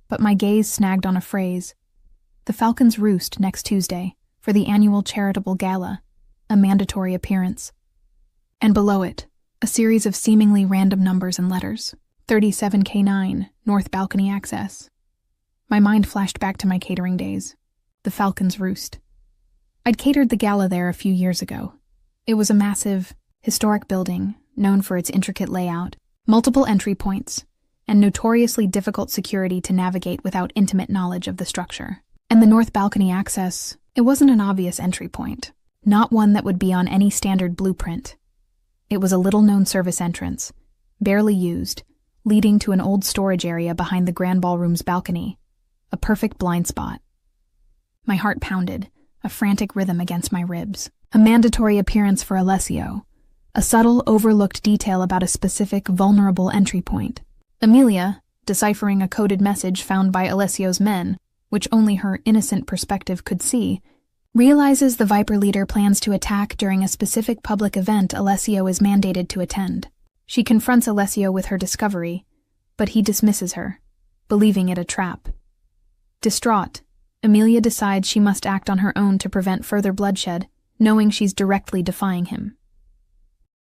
But my gaze snagged on a phrase: "The Falcon's Roost next Tuesday, for the annual charitable gala, a mandatory appearance." And below it, a series of seemingly random numbers and letters. 37K9, North Balcony Access. My mind flashed back to my catering days. The Falcon's Roost. I'd catered the gala there a few years ago. It was a massive, historic building, known for its intricate layout, multiple entry points, and notoriously difficult security to navigate without intimate knowledge of the structure. And the North Balcony Access, it wasn't an obvious entry point, not one that would be on any standard blueprint. It was a little-known service entrance, barely used, leading to an old storage area behind the grand ballroom's balcony, a perfect blind spot. My heart pounded, a frantic rhythm against my ribs. A mandatory appearance for Alessio, a subtle, overlooked detail about a specific, vulnerable entry point. Amelia, deciphering a coded message found by Alessio's men, which only her innocent perspective could see, realizes the Viper leader plans to attack during a specific public event Alessio is mandated to attend. She confronts Alessio with her discovery, but he dismisses her, believing it a trap. Distraught, Amelia decides she must act on her own to prevent further bloodshed, knowing she's directly defying him.